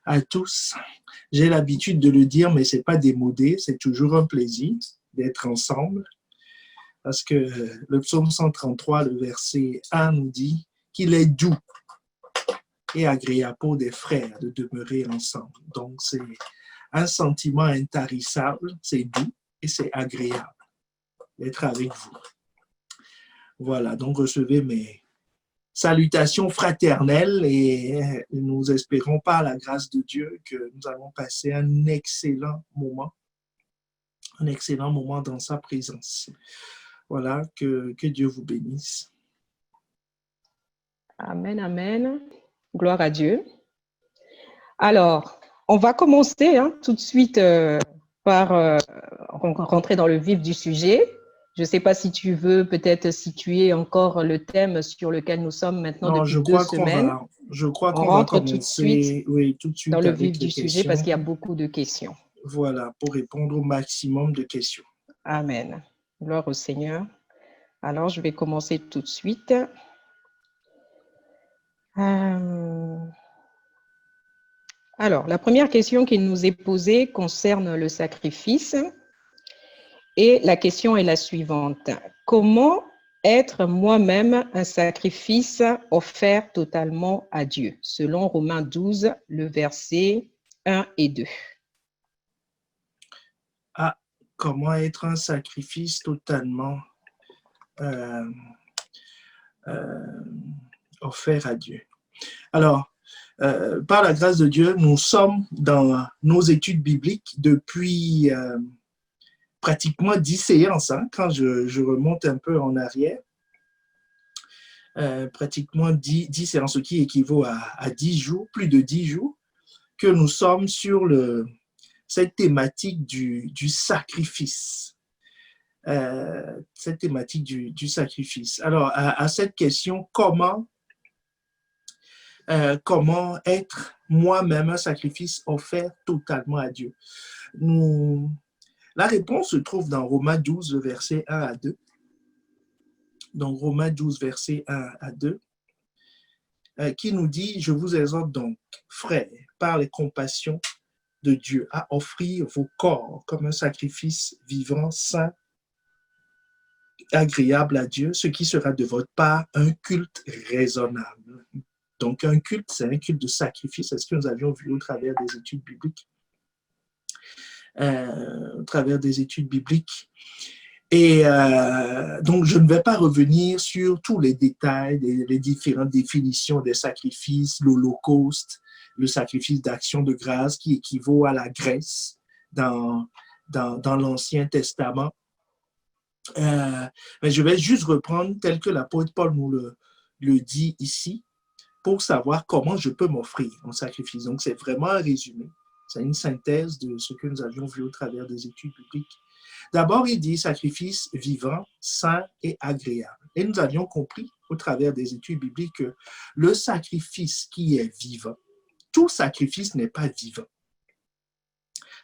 à tous. J'ai l'habitude de le dire, mais ce n'est pas démodé, c'est toujours un plaisir d'être ensemble. Parce que le psaume 133, le verset 1 nous dit qu'il est doux et agréable pour des frères de demeurer ensemble. Donc, c'est un sentiment intarissable, c'est doux et c'est agréable d'être avec vous. Voilà, donc recevez mes salutations fraternelles et nous espérons par la grâce de Dieu que nous allons passer un excellent moment dans sa présence. Voilà, que Dieu vous bénisse. Amen, amen. Gloire à Dieu. Alors, on va commencer tout de suite par rentrer dans le vif du sujet. Je ne sais pas si tu veux peut-être situer encore le thème sur lequel nous sommes maintenant depuis 2 semaines. Je crois qu'on va commencer tout de suite dans le vif du sujet parce qu'il y a beaucoup de questions. Voilà, pour répondre au maximum de questions. Amen. Gloire au Seigneur. Alors, je vais commencer tout de suite. Alors, la première question qui nous est posée concerne le sacrifice. Et la question est la suivante. Comment être moi-même un sacrifice offert totalement à Dieu, selon Romains 12, le verset 1 et 2. Comment être un sacrifice totalement offert à Dieu. Alors, par la grâce de Dieu, nous sommes dans nos études bibliques depuis pratiquement 10 séances, quand je remonte un peu en arrière. Pratiquement 10 séances, ce qui équivaut à 10 jours, plus de 10 jours, que nous sommes sur cette thématique du sacrifice. Cette thématique du sacrifice. Alors, à cette question, comment être moi-même un sacrifice offert totalement à Dieu? La réponse se trouve dans Romains 12, versets 1 à 2. Donc, Romains 12, versets 1 à 2, qui nous dit « Je vous exhorte donc, frères, par les compassions de Dieu, à offrir vos corps comme un sacrifice vivant, saint, agréable à Dieu, ce qui sera de votre part un culte raisonnable. » Donc, un culte, c'est un culte de sacrifice. C'est ce que nous avions vu au travers des études bibliques. Et donc, je ne vais pas revenir sur tous les détails, les différentes définitions des sacrifices, l'Holocauste, le sacrifice d'action de grâce qui équivaut à la graisse dans l'Ancien Testament. Mais je vais juste reprendre tel que l'apôtre Paul nous le dit ici pour savoir comment je peux m'offrir en sacrifice. Donc, c'est vraiment un résumé. C'est une synthèse de ce que nous avions vu au travers des études bibliques. D'abord, il dit sacrifice vivant, saint et agréable. Et nous avions compris au travers des études bibliques que le sacrifice qui est vivant, tout sacrifice n'est pas vivant.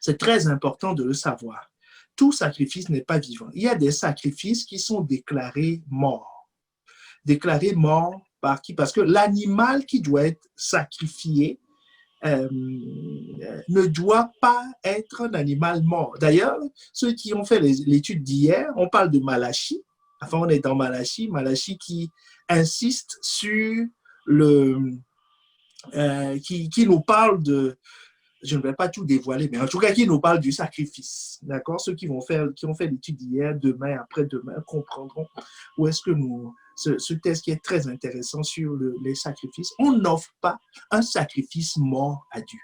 C'est très important de le savoir. Tout sacrifice n'est pas vivant. Il y a des sacrifices qui sont déclarés morts. Déclarés morts par qui? Parce que l'animal qui doit être sacrifié ne doit pas être un animal mort. D'ailleurs, ceux qui ont fait l'étude d'hier, on parle de Malachie. Enfin, on est dans Malachie qui insiste sur qui nous parle de, je ne vais pas tout dévoiler, mais en tout cas, qui nous parle du sacrifice. D'accord? Ceux qui ont fait l'étude d'hier, demain, après-demain, comprendront où est-ce que ce texte qui est très intéressant sur les sacrifices. On n'offre pas un sacrifice mort à Dieu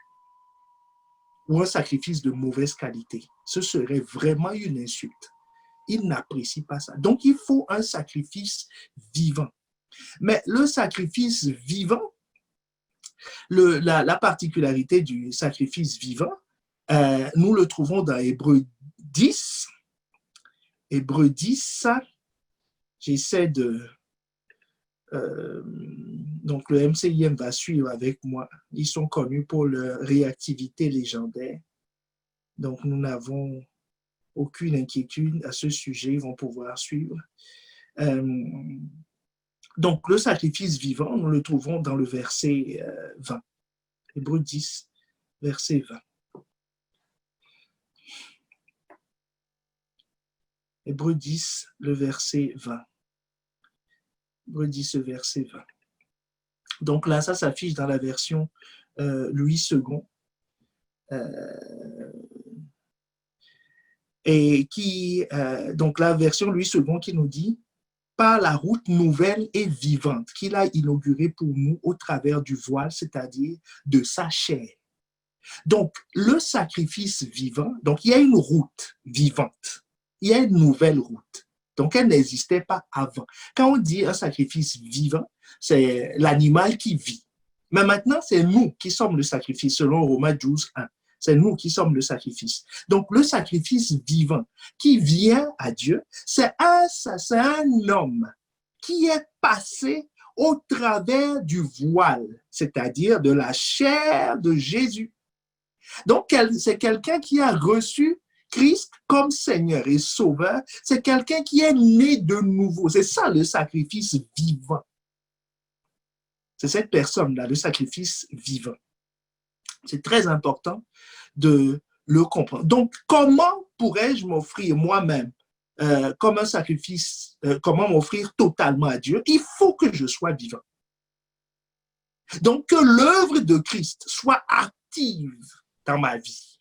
ou un sacrifice de mauvaise qualité. Ce serait vraiment une insulte. Il n'apprécie pas ça. Donc, il faut un sacrifice vivant. Mais le sacrifice vivant, la particularité du sacrifice vivant, nous le trouvons dans Hébreux 10. Hébreux 10, j'essaie de... donc, le MCIM va suivre avec moi. Ils sont connus pour leur réactivité légendaire. Donc, nous n'avons aucune inquiétude à ce sujet. Ils vont pouvoir suivre. Donc, le sacrifice vivant, nous le trouvons dans le verset 20. Hébreux 10, verset 20. Hébreux 10, le verset 20. Hébreux 10, le verset 20. Donc là, ça s'affiche dans la version Louis II. Et qui, donc la version Louis II qui nous dit par la route nouvelle et vivante qu'il a inaugurée pour nous au travers du voile, c'est-à-dire de sa chair. Donc, le sacrifice vivant, donc il y a une route vivante, il y a une nouvelle route. Donc, elle n'existait pas avant. Quand on dit un sacrifice vivant, c'est l'animal qui vit. Mais maintenant, c'est nous qui sommes le sacrifice, selon Romains 12, 1. C'est nous qui sommes le sacrifice. Donc, le sacrifice vivant qui vient à Dieu, c'est un homme qui est passé au travers du voile, c'est-à-dire de la chair de Jésus. Donc, c'est quelqu'un qui a reçu Christ comme Seigneur et Sauveur. C'est quelqu'un qui est né de nouveau. C'est ça le sacrifice vivant. C'est cette personne-là, le sacrifice vivant. C'est très important de le comprendre. Donc, comment pourrais-je m'offrir moi-même comme un sacrifice, comment m'offrir totalement à Dieu? Il faut que je sois vivant. Donc, que l'œuvre de Christ soit active dans ma vie.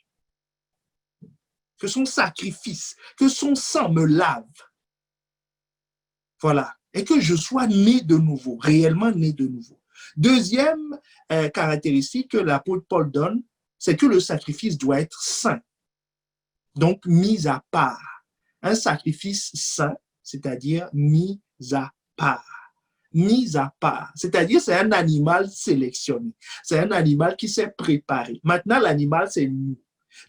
Que son sacrifice, que son sang me lave. Voilà. Et que je sois né de nouveau, réellement né de nouveau. Deuxième caractéristique que l'apôtre Paul donne, c'est que le sacrifice doit être saint. Donc, mis à part. Un sacrifice saint, c'est-à-dire mis à part. Mis à part. C'est-à-dire, c'est un animal sélectionné. C'est un animal qui s'est préparé. Maintenant, l'animal, c'est nous.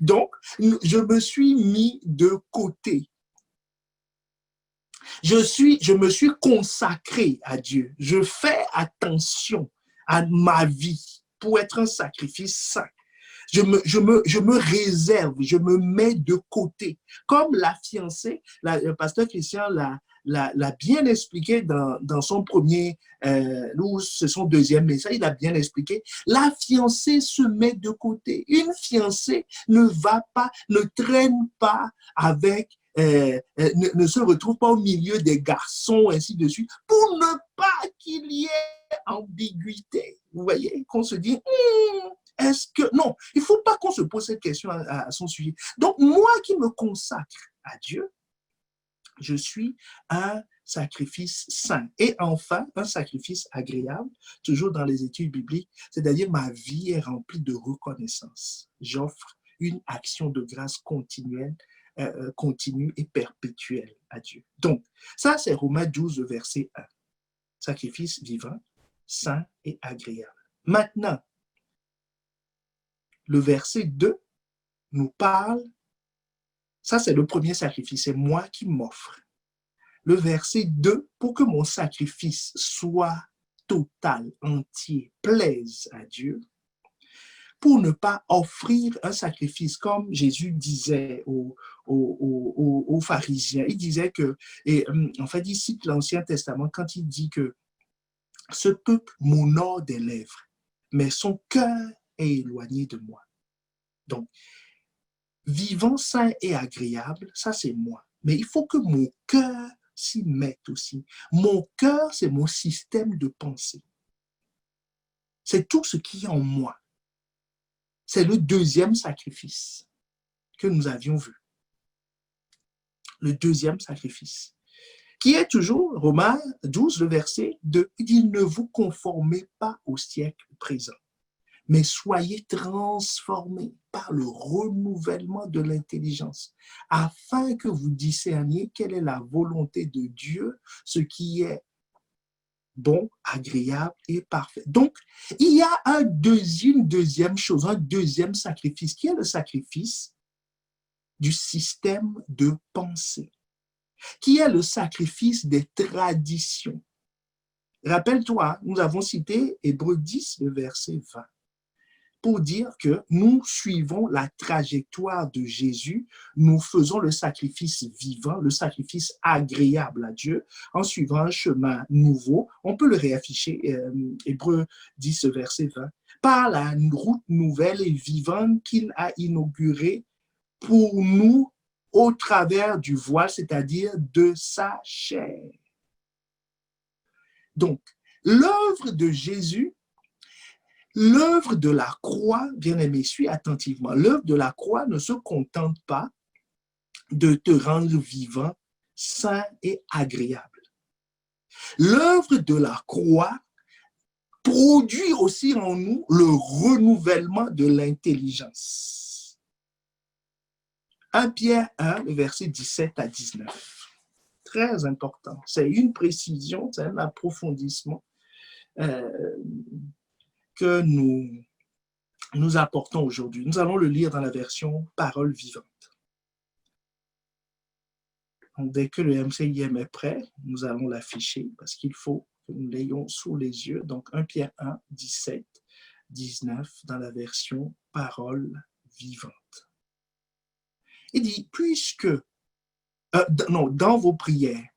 Donc, je me suis mis de côté. Je me suis consacré à Dieu. Je fais attention à ma vie pour être un sacrifice saint. Je me réserve, je me mets de côté. Comme la fiancée, le pasteur Christian l'a bien expliqué dans son premier, ou son deuxième message, il a bien expliqué. La fiancée se met de côté. Une fiancée ne traîne pas avec, ne se retrouve pas au milieu des garçons, ainsi de suite, pour ne pas qu'il y ait ambiguïté. Vous voyez, qu'on se dit, est-ce que... Non, il ne faut pas qu'on se pose cette question à son sujet. Donc, moi qui me consacre à Dieu, je suis un sacrifice saint. Et enfin, un sacrifice agréable, toujours dans les études bibliques, c'est-à-dire ma vie est remplie de reconnaissance. J'offre une action de grâce continue et perpétuelle à Dieu. Donc, ça, c'est Romains 12, verset 1. Sacrifice vivant, saint et agréable. Maintenant, le verset 2 nous parle, ça c'est le premier sacrifice, c'est moi qui m'offre. Le verset 2, pour que mon sacrifice soit total, entier, plaise à Dieu, pour ne pas offrir un sacrifice comme Jésus disait aux pharisiens. Il disait que, et en fait, il cite l'Ancien Testament quand il dit que ce peuple m'honore des lèvres, mais son cœur est éloigné de moi. Donc, vivant, sain et agréable, ça c'est moi. Mais il faut que mon cœur s'y mette aussi. Mon cœur, c'est mon système de pensée. C'est tout ce qui est en moi. C'est le deuxième sacrifice que nous avions vu. Le deuxième sacrifice. Qui est toujours, Romains 12, le verset 2, il dit « Ne vous conformez pas au siècle présent, mais soyez transformés par le renouvellement de l'intelligence, afin que vous discerniez quelle est la volonté de Dieu, ce qui est bon, agréable et parfait. » Donc, il y a une deuxième chose, un deuxième sacrifice, qui est le sacrifice du système de pensée, qui est le sacrifice des traditions. Rappelle-toi, nous avons cité Hébreux 10, le verset 20. Pour dire que nous suivons la trajectoire de Jésus, nous faisons le sacrifice vivant, le sacrifice agréable à Dieu, en suivant un chemin nouveau. On peut le réafficher, Hébreux 10, verset 20. par la route nouvelle et vivante qu'il a inaugurée pour nous au travers du voile, c'est-à-dire de sa chair. Donc, l'œuvre de Jésus, l'œuvre de la croix, bien-aimé, suis attentivement, l'œuvre de la croix ne se contente pas de te rendre vivant, sain et agréable. L'œuvre de la croix produit aussi en nous le renouvellement de l'intelligence. 1 Pierre 1, verset 17 à 19. Très important. C'est une précision, c'est un approfondissement que nous apportons aujourd'hui. Nous allons le lire dans la version Parole vivante. Donc, dès que le MCIM est prêt, nous allons l'afficher parce qu'il faut que nous l'ayons sous les yeux. Donc, 1 Pierre 1, 17, 19 dans la version Parole vivante. Il dit, puisque, dans vos prières,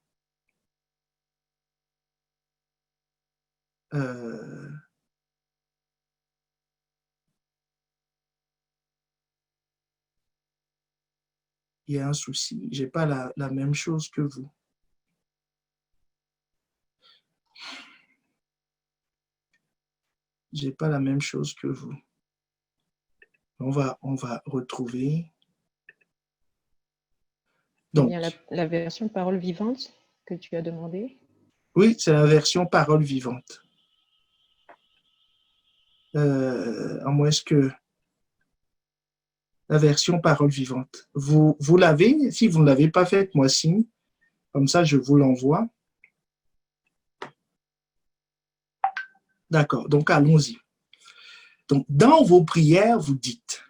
il y a un souci, je n'ai pas la même chose que vous. Je n'ai pas la même chose que vous. On va retrouver. Donc, il y a la version parole vivante que tu as demandé. Oui, c'est la version parole vivante. À moins que la version parole vivante. Vous l'avez? Si vous ne l'avez pas faite, moi signe. Comme ça, je vous l'envoie. D'accord, donc allons-y. Donc, dans vos prières, vous dites.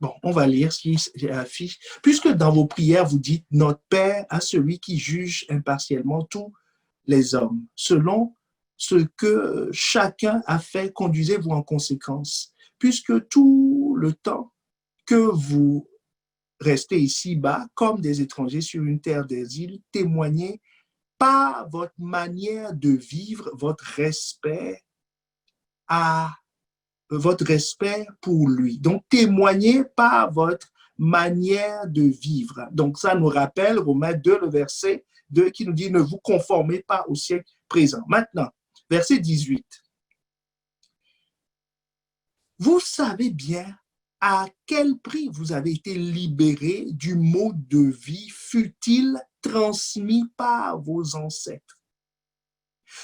Bon, on va lire ce qui affiche. Puisque dans vos prières, vous dites, notre Père à celui qui juge impartialement tous les hommes, selon ce que chacun a fait, conduisez-vous en conséquence. Puisque tout le temps que vous restez ici-bas, comme des étrangers sur une terre d'exil, témoignez par votre manière de vivre votre respect pour lui. Donc, témoignez par votre manière de vivre. Donc, ça nous rappelle Romains 2, le verset 2 qui nous dit « Ne vous conformez pas au siècle présent ». Maintenant, verset 18. Vous savez bien à quel prix vous avez été libérés du mode de vie fut-il transmis par vos ancêtres.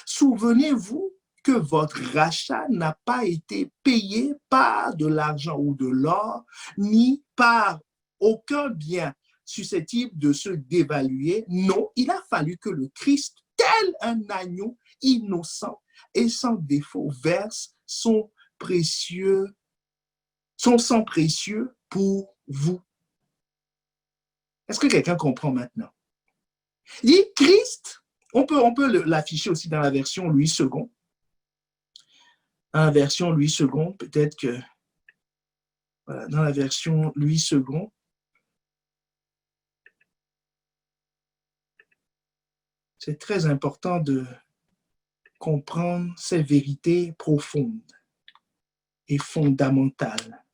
Souvenez-vous que votre rachat n'a pas été payé par de l'argent ou de l'or, ni par aucun bien susceptible de se dévaluer. Non, il a fallu que le Christ, tel un agneau innocent et sans défaut, verse son sang précieux pour vous. Est-ce que quelqu'un comprend maintenant? Il dit Christ, on peut l'afficher aussi dans la version Louis II. Dans la version Louis II, peut-être que, voilà, dans la version Louis II, c'est très important de comprendre ces vérités profondes et fondamentales.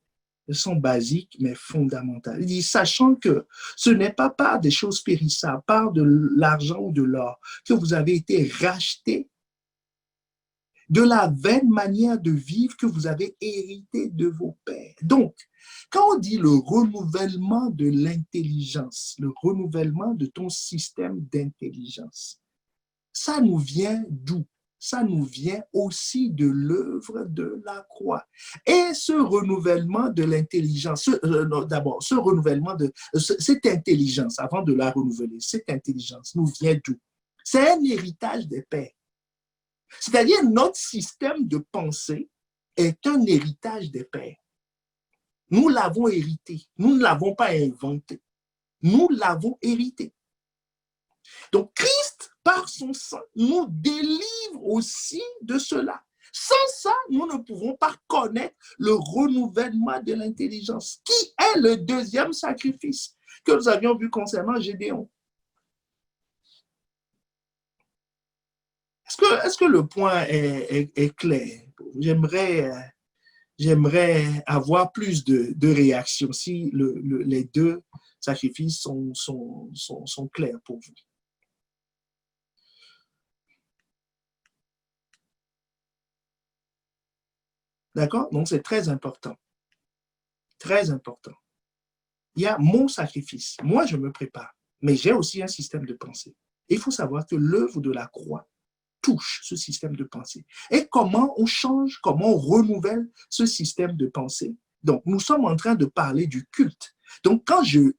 Elles sont basiques, mais fondamentales. Il dit, sachant que ce n'est pas par des choses périssables, par de l'argent ou de l'or, que vous avez été rachetés de la vaine manière de vivre que vous avez hérité de vos pères. Donc, quand on dit le renouvellement de l'intelligence, le renouvellement de ton système d'intelligence, ça nous vient d'où? Ça nous vient aussi de l'œuvre de la croix. Et ce renouvellement de l'intelligence, d'abord, ce renouvellement de cette intelligence, avant de la renouveler, cette intelligence nous vient d'où? C'est un héritage des pères. C'est-à-dire notre système de pensée est un héritage des pères. Nous l'avons hérité. Nous ne l'avons pas inventé. Nous l'avons hérité. Donc, Christ, par son sang, nous délivre aussi de cela. Sans ça, nous ne pouvons pas connaître le renouvellement de l'intelligence, qui est le deuxième sacrifice que nous avions vu concernant Gédéon. Est-ce que le point est clair? J'aimerais avoir plus de réactions si les deux sacrifices sont clairs pour vous. D'accord? Donc, c'est très important. Très important. Il y a mon sacrifice. Moi, je me prépare. Mais j'ai aussi un système de pensée. Il faut savoir que l'œuvre de la croix touche ce système de pensée. Et comment on change, comment on renouvelle ce système de pensée? Donc, nous sommes en train de parler du culte. Donc, quand je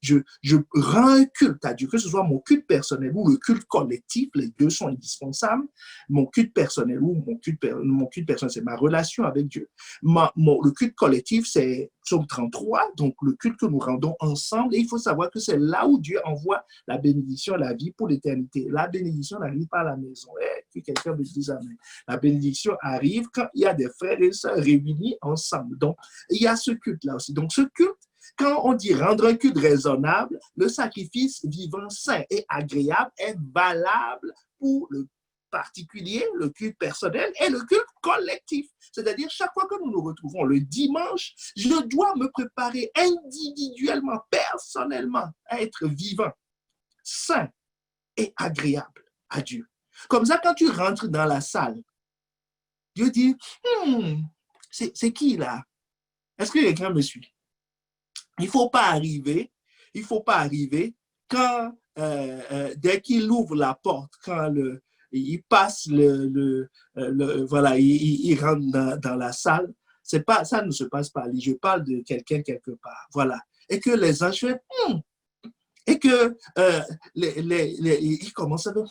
rends un culte à Dieu, que ce soit mon culte personnel ou le culte collectif, les deux sont indispensables. Mon culte personnel ou mon culte personnel, c'est ma relation avec Dieu. Le culte collectif, c'est Psaume 33, donc le culte que nous rendons ensemble. Et il faut savoir que c'est là où Dieu envoie la bénédiction à la vie pour l'éternité. La bénédiction n'arrive pas à la maison. Que quelqu'un me dise amen. La bénédiction arrive quand il y a des frères et sœurs réunis ensemble. Donc, il y a ce culte-là aussi. Donc, ce culte, quand on dit rendre un culte raisonnable, le sacrifice vivant sain et agréable est valable pour le particulier, le culte personnel et le culte collectif. C'est-à-dire, chaque fois que nous nous retrouvons le dimanche, je dois me préparer individuellement, personnellement, à être vivant, sain et agréable à Dieu. Comme ça, quand tu rentres dans la salle, Dieu dit, c'est qui là? Est-ce que quelqu'un me suit? Il ne faut pas arriver quand, dès qu'il ouvre la porte, quand il passe voilà, il rentre dans la salle, ça ne se passe pas. Je parle de quelqu'un quelque part. Voilà. Et que les anges font, et que ils commencent à faire,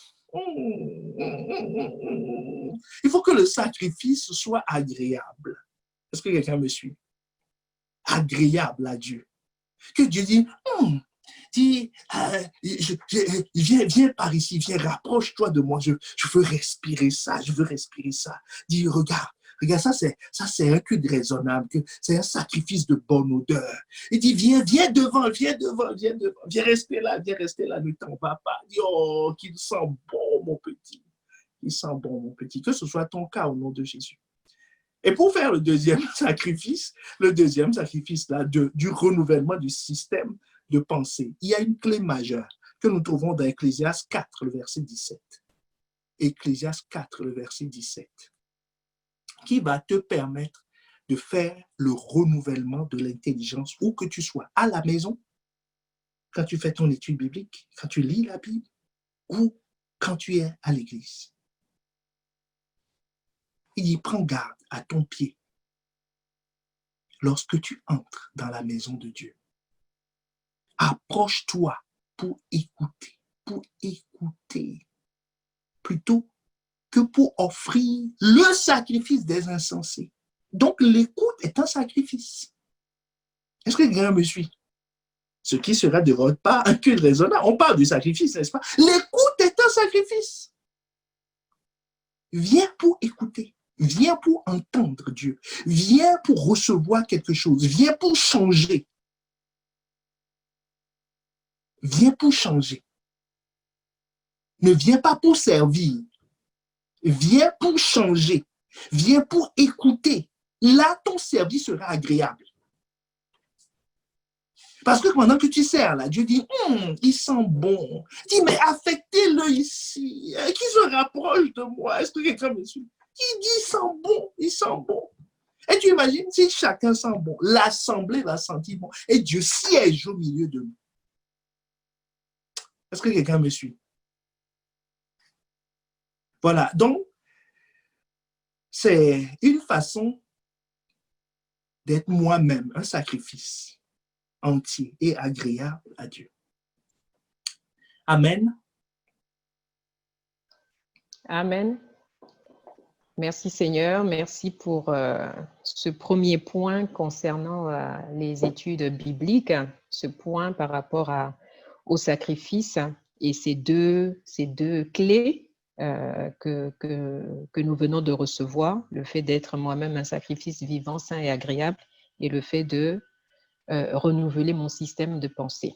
il faut que le sacrifice soit agréable. Est-ce que quelqu'un me suit? Agréable à Dieu. Que Dieu dit, viens par ici, viens, rapproche-toi de moi, je veux respirer ça, je veux respirer ça. Dis, regarde, ça c'est un culte raisonnable, c'est un sacrifice de bonne odeur. Il dit, viens devant, viens rester là, ne t'en vas pas. Dis, oh, qu'il sent bon, mon petit. Il sent bon, mon petit. Que ce soit ton cas au nom de Jésus. Et pour faire le deuxième sacrifice là, du renouvellement du système de pensée, il y a une clé majeure que nous trouvons dans Ecclésiaste 4, le verset 17. Ecclésiaste 4, le verset 17, qui va te permettre de faire le renouvellement de l'intelligence où que tu sois, à la maison, quand tu fais ton étude biblique, quand tu lis la Bible, ou quand tu es à l'église. Il dit, prends garde à ton pied lorsque tu entres dans la maison de Dieu. Approche-toi pour écouter, plutôt que pour offrir le sacrifice des insensés. Donc, l'écoute est un sacrifice. Est-ce que quelqu'un me suit? Ce qui sera de votre part un culte raisonnable. On parle du sacrifice, n'est-ce pas? L'écoute est un sacrifice. Viens pour écouter. Viens pour entendre Dieu. Viens pour recevoir quelque chose. Viens pour changer. Viens pour changer. Ne viens pas pour servir. Viens pour changer. Viens pour écouter. Là, ton service sera agréable. Parce que pendant que tu sers là, Dieu dit, il sent bon. Dis, mais affectez-le ici. Qu'il se rapproche de moi. Est-ce que quelqu'un me suit? Il dit, il sent bon. Et tu imagines, si chacun sent bon, l'assemblée va sentir bon. Et Dieu siège au milieu de nous. Est-ce que quelqu'un me suit? Voilà, donc, c'est une façon d'être moi-même, un sacrifice entier et agréable à Dieu. Amen. Amen. Merci Seigneur, merci pour ce premier point concernant les études bibliques, ce point par rapport au sacrifice et ces deux clés que nous venons de recevoir, le fait d'être moi-même un sacrifice vivant, sain et agréable et le fait de renouveler mon système de pensée.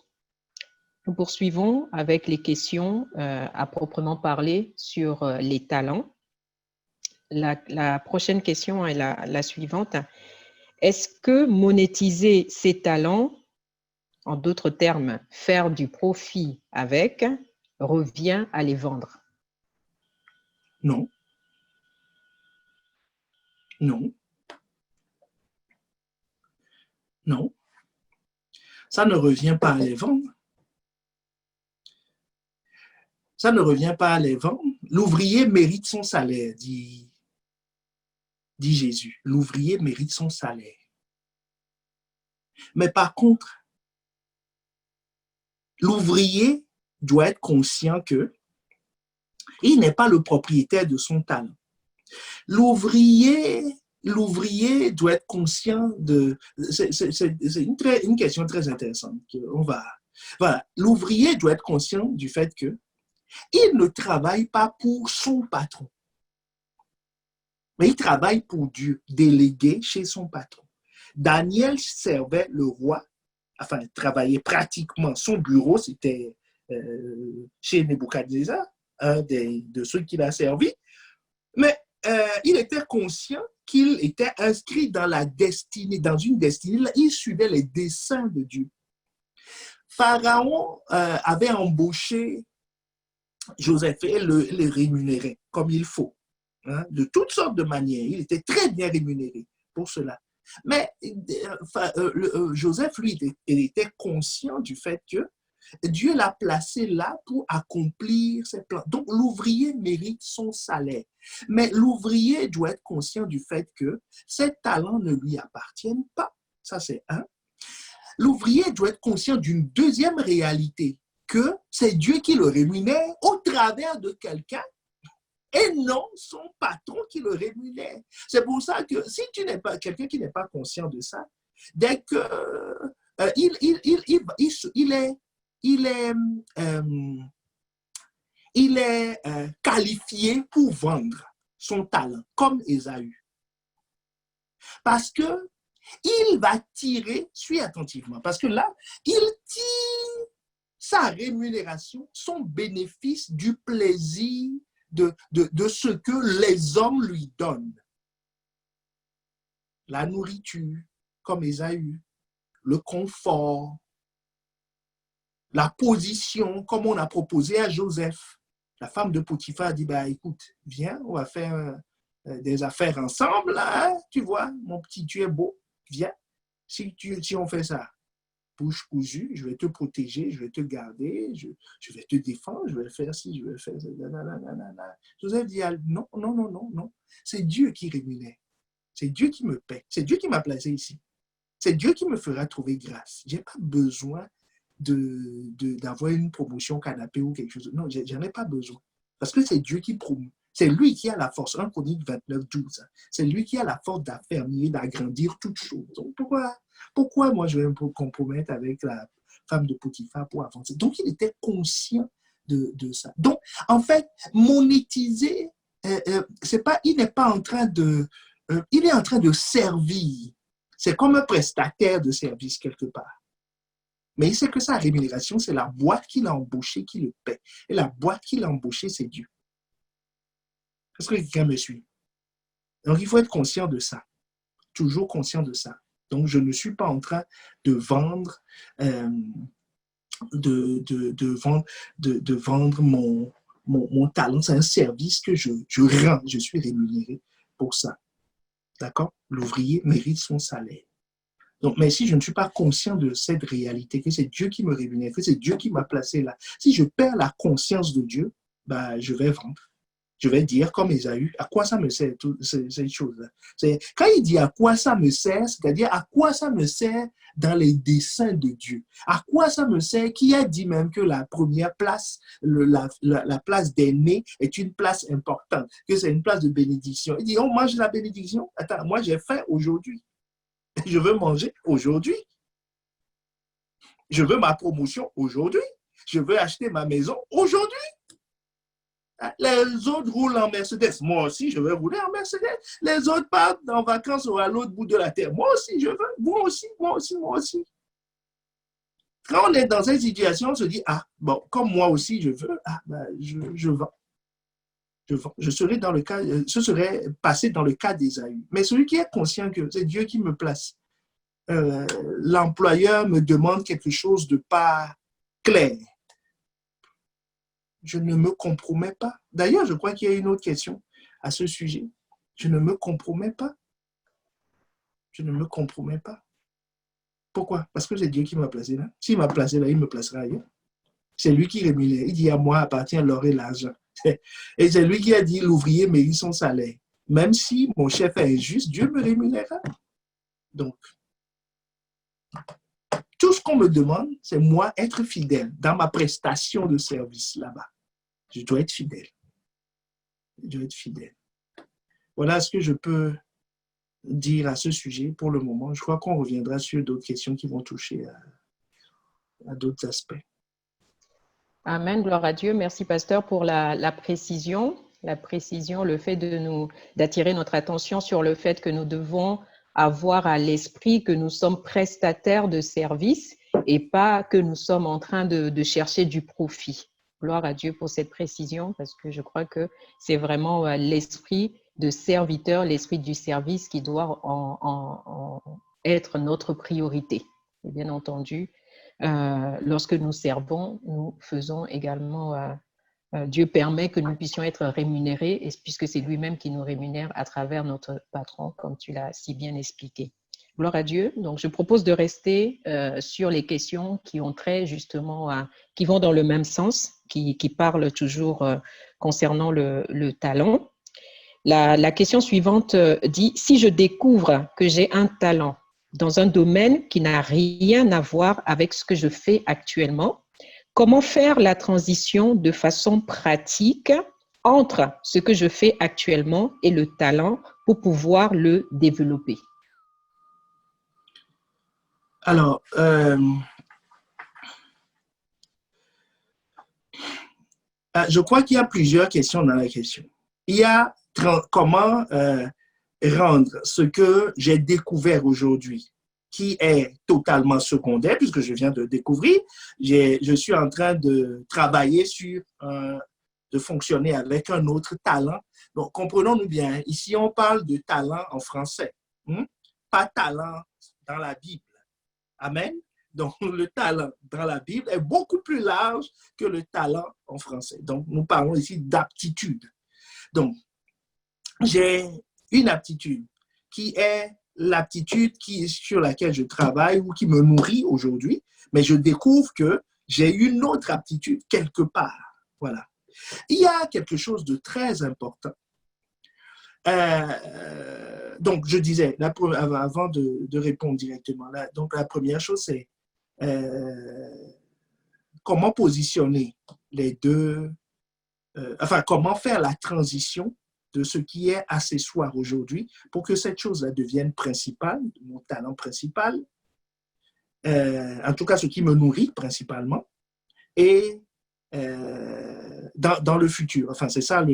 Nous poursuivons avec les questions à proprement parler sur les talents. la prochaine question est la suivante. Est-ce que monétiser ses talents, en d'autres termes, faire du profit avec, revient à les vendre? Non. Non. Non. Ça ne revient pas à les vendre. Ça ne revient pas à les vendre. L'ouvrier mérite son salaire, dit Jésus. L'ouvrier mérite son salaire. Mais par contre, l'ouvrier doit être conscient que il n'est pas le propriétaire de son talent. L'ouvrier doit être conscient de... C'est une question très intéressante. Voilà. L'ouvrier doit être conscient du fait que il ne travaille pas pour son patron, mais il travaille pour Dieu, délégué chez son patron. Daniel servait le roi, enfin, travaillait pratiquement. Son bureau, c'était chez Nebuchadnezzar, un de ceux qu'il a servi, mais il était conscient qu'il était inscrit dans la destinée, dans une destinée, il suivait les desseins de Dieu. Pharaon avait embauché Joseph et le rémunérait comme il faut, hein, de toutes sortes de manières. Il était très bien rémunéré pour cela. Mais Joseph, lui, il était conscient du fait que Dieu l'a placé là pour accomplir ses plans. Donc, l'ouvrier mérite son salaire. Mais l'ouvrier doit être conscient du fait que ses talents ne lui appartiennent pas. Ça, c'est un. L'ouvrier doit être conscient d'une deuxième réalité, que c'est Dieu qui le rémunère au travers de quelqu'un et non son patron qui le rémunère. C'est pour ça que si tu n'es pas quelqu'un qui n'est pas conscient de ça, dès que il est qualifié pour vendre son talent, comme Ésaü. Parce que il va tirer, suis attentivement, parce que là, il tire sa rémunération, son bénéfice du plaisir de ce que les hommes lui donnent. La nourriture, comme Ésaü, le confort, la position, comme on a proposé à Joseph. La femme de Potiphar a dit, bah, écoute, viens, on va faire des affaires ensemble, là, hein, tu vois, mon petit, tu es beau, viens. Si on fait ça, bouche cousue, je vais te protéger, je vais te garder, je vais te défendre, je vais faire ci, je vais faire ça. Joseph dit, non, non, non, non, non. C'est Dieu qui rémunère. C'est Dieu qui me paie. C'est Dieu qui m'a placé ici. C'est Dieu qui me fera trouver grâce. Je n'ai pas besoin d'avoir une promotion canapé ou quelque chose. Non, j'en ai pas besoin. Parce que c'est Dieu qui promeut. C'est lui qui a la force. 1 Chronique 29, 12. C'est lui qui a la force d'affermir, d'agrandir toutes choses. Donc, pourquoi moi je vais me compromettre avec la femme de Potiphar pour avancer? Donc, il était conscient de ça. Donc, en fait, monétiser, c'est pas, il n'est pas en train de... il est en train de servir. C'est comme un prestataire de service quelque part. Mais il sait que sa rémunération, c'est la boîte qu'il a embauchée qui le paie. Et la boîte qu'il a embauchée, c'est Dieu. Est-ce que quelqu'un me suit? Donc, il faut être conscient de ça. Toujours conscient de ça. Donc, je ne suis pas en train de vendre, de vendre mon talent. C'est un service que je rends. Je suis rémunéré pour ça. D'accord? L'ouvrier mérite son salaire. Donc, mais si je ne suis pas conscient de cette réalité, que c'est Dieu qui me rémunère, que c'est Dieu qui m'a placé là, si je perds la conscience de Dieu, bah, je vais vendre. Je vais dire, comme Ésaü, à quoi ça me sert, toutes ces choses-là. Quand il dit à quoi ça me sert, c'est-à-dire à quoi ça me sert dans les desseins de Dieu. À quoi ça me sert, qui a dit même que la première place, la place d'aîné est une place importante, que c'est une place de bénédiction. Il dit, on mange la bénédiction. Attends, moi j'ai faim aujourd'hui. Je veux manger aujourd'hui. Je veux ma promotion aujourd'hui. Je veux acheter ma maison aujourd'hui. Les autres roulent en Mercedes. Moi aussi, je veux rouler en Mercedes. Les autres partent en vacances à l'autre bout de la terre. Moi aussi, je veux. Moi aussi, moi aussi, moi aussi. Quand on est dans cette situation, on se dit, ah, bon, comme moi aussi, je veux, ah, ben, je vends. je serai dans le cas, ce serait passé dans le cas d'Ésaü. Mais celui qui est conscient que c'est Dieu qui me place, l'employeur me demande quelque chose de pas clair, je ne me compromets pas. D'ailleurs, je crois qu'il y a une autre question à ce sujet. Je ne me compromets pas. Je ne me compromets pas. Pourquoi? Parce que c'est Dieu qui m'a placé là. S'il m'a placé là, il me placera ailleurs. C'est lui qui rémunère. Il dit à moi appartient l'or et l'argent. Et c'est lui qui a dit l'ouvrier mérite son salaire. Même si mon chef est injuste, Dieu me rémunérera. Donc, tout ce qu'on me demande, c'est moi être fidèle dans ma prestation de service là-bas. Je dois être fidèle. Je dois être fidèle. Voilà ce que je peux dire à ce sujet pour le moment. Je crois qu'on reviendra sur d'autres questions qui vont toucher à d'autres aspects. Amen, gloire à Dieu. Merci, pasteur, pour la précision. La précision, le fait d'attirer notre attention sur le fait que nous devons avoir à l'esprit que nous sommes prestataires de service et pas que nous sommes en train de chercher du profit. Gloire à Dieu pour cette précision, parce que je crois que c'est vraiment l'esprit de serviteur, l'esprit du service qui doit être notre priorité. Et bien entendu, lorsque nous servons, nous faisons également, Dieu permet que nous puissions être rémunérés, puisque c'est lui-même qui nous rémunère à travers notre patron, comme tu l'as si bien expliqué. Gloire à Dieu. Donc, je propose de rester sur les questions qui ont trait justement qui vont dans le même sens, qui parlent toujours concernant le talent. La question suivante dit, si je découvre que j'ai un talent dans un domaine qui n'a rien à voir avec ce que je fais actuellement, comment faire la transition de façon pratique entre ce que je fais actuellement et le talent pour pouvoir le développer? Alors, je crois qu'il y a plusieurs questions dans la question. Il y a comment rendre ce que j'ai découvert aujourd'hui, qui est totalement secondaire, puisque je viens de découvrir, je suis en train de travailler sur, de fonctionner avec un autre talent. Donc, comprenons-nous bien, ici on parle de talent en français, pas talent dans la Bible. Amen. Donc, le talent dans la Bible est beaucoup plus large que le talent en français. Donc, nous parlons ici d'aptitude. Donc, j'ai une aptitude qui est l'aptitude sur laquelle je travaille ou qui me nourrit aujourd'hui, mais je découvre que j'ai une autre aptitude quelque part. Voilà. Il y a quelque chose de très important. Donc, je disais, avant de répondre directement, là, donc la première chose, c'est comment positionner les deux, enfin, comment faire la transition de ce qui est accessoire aujourd'hui pour que cette chose-là devienne principale, mon talent principal, en tout cas ce qui me nourrit principalement, et dans le futur. Enfin, c'est ça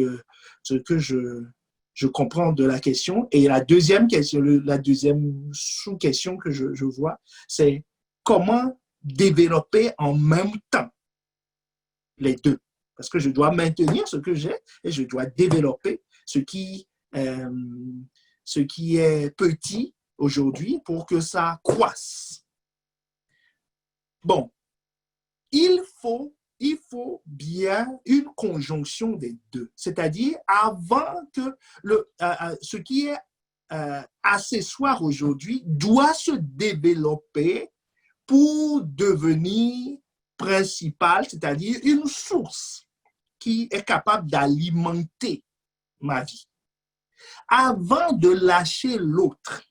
ce que je comprends de la question. Et la deuxième question, la deuxième sous-question que je vois, c'est comment développer en même temps les deux. Parce que je dois maintenir ce que j'ai et je dois développer ce qui est petit aujourd'hui pour que ça croisse. Bon, il faut bien une conjonction des deux. C'est-à-dire, avant que ce qui est accessoire aujourd'hui doit se développer pour devenir principal, c'est-à-dire une source qui est capable d'alimenter ma vie. Avant de lâcher l'autre,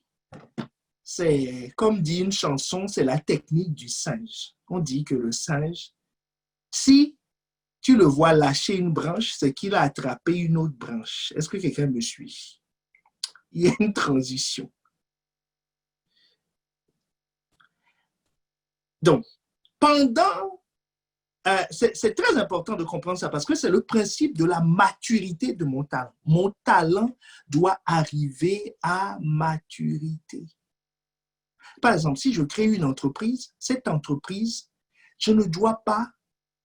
c'est comme dit une chanson, c'est la technique du singe. On dit que le singe, si tu le vois lâcher une branche, c'est qu'il a attrapé une autre branche. Est-ce que quelqu'un me suit? Il y a une transition. Donc, c'est très important de comprendre ça parce que c'est le principe de la maturité de mon talent. Mon talent doit arriver à maturité. Par exemple, si je crée une entreprise, cette entreprise, je ne dois pas,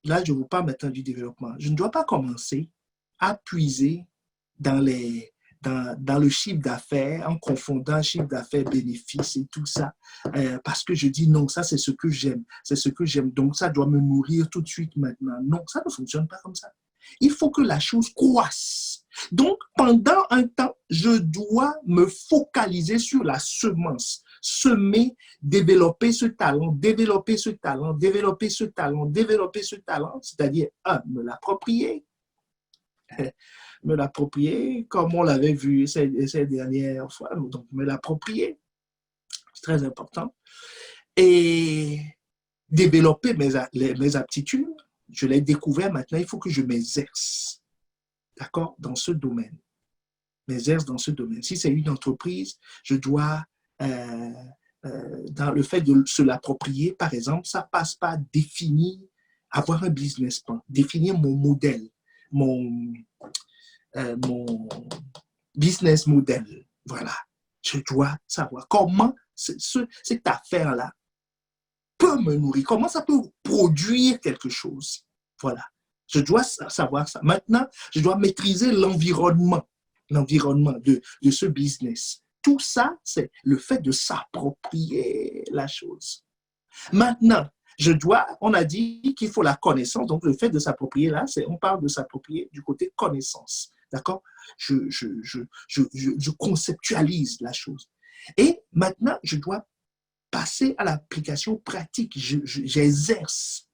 là je vous parle maintenant du développement, je ne dois pas commencer à puiser dans le chiffre d'affaires, en confondant chiffre d'affaires, bénéfices et tout ça, parce que je dis non, ça c'est ce que j'aime, donc ça doit me nourrir tout de suite maintenant. Non, ça ne fonctionne pas comme ça. Il faut que la chose croisse. Donc, pendant un temps, je dois me focaliser sur la semence, semer, développer ce talent, c'est-à-dire, me l'approprier. Me l'approprier, comme on l'avait vu ces dernières fois, donc me l'approprier, c'est très important. Et développer mes aptitudes, je l'ai découvert maintenant, il faut que je m'exerce, d'accord, dans ce domaine. M'exerce dans ce domaine. Si c'est une entreprise, je dois, dans le fait de se l'approprier, par exemple, ça passe par définir, avoir un business plan, définir mon modèle, mon business model. Voilà. Je dois savoir comment cette affaire-là peut me nourrir, comment ça peut produire quelque chose. Voilà. Je dois savoir ça. Maintenant, je dois maîtriser l'environnement de ce business. Tout ça, c'est le fait de s'approprier la chose. Maintenant, on a dit qu'il faut la connaissance, donc le fait de s'approprier là, on parle de s'approprier du côté connaissance, d'accord? Je conceptualise la chose. Et maintenant, je dois passer à l'application pratique, j'exerce.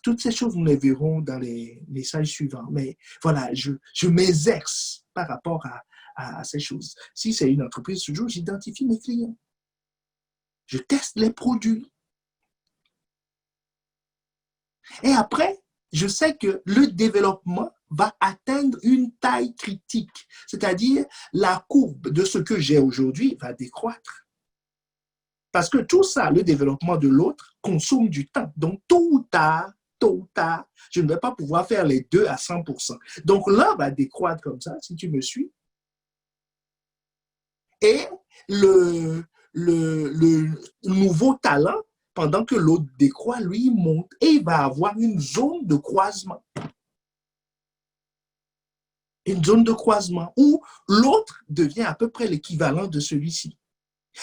Toutes ces choses, nous les verrons dans les messages suivants, mais voilà, je m'exerce par rapport à ces choses. Si c'est une entreprise, toujours, j'identifie mes clients. Je teste les produits. Et après, je sais que le développement va atteindre une taille critique, c'est-à-dire la courbe de ce que j'ai aujourd'hui va décroître. Parce que tout ça, le développement de l'autre, consomme du temps. Donc, tôt ou tard, je ne vais pas pouvoir faire les deux à 100%. Donc, l'un va décroître comme ça, si tu me suis. Et le nouveau talent, pendant que l'autre décroît, lui, il monte et il va avoir une zone de croisement. Une zone de croisement où l'autre devient à peu près l'équivalent de celui-ci.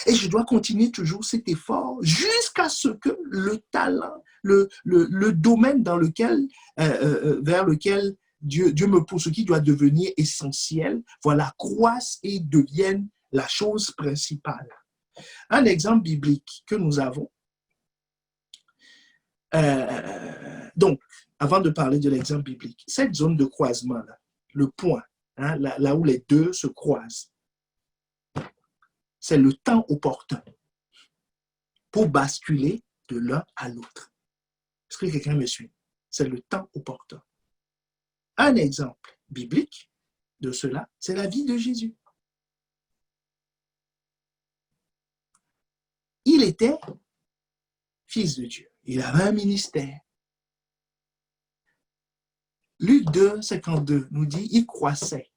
Et je dois continuer toujours cet effort jusqu'à ce que le talent, le domaine dans lequel, vers lequel Dieu me pousse, ce qui doit devenir essentiel, voilà, croisse et devienne la chose principale. Un exemple biblique que nous avons, donc, avant de parler de l'exemple biblique, cette zone de croisement-là, le point, hein, là où les deux se croisent, c'est le temps opportun pour basculer de l'un à l'autre. Est-ce que quelqu'un me suit? C'est le temps opportun. Un exemple biblique de cela, c'est la vie de Jésus. Il était fils de Dieu. Il avait un ministère. Luc 2, 52 nous dit, il croissait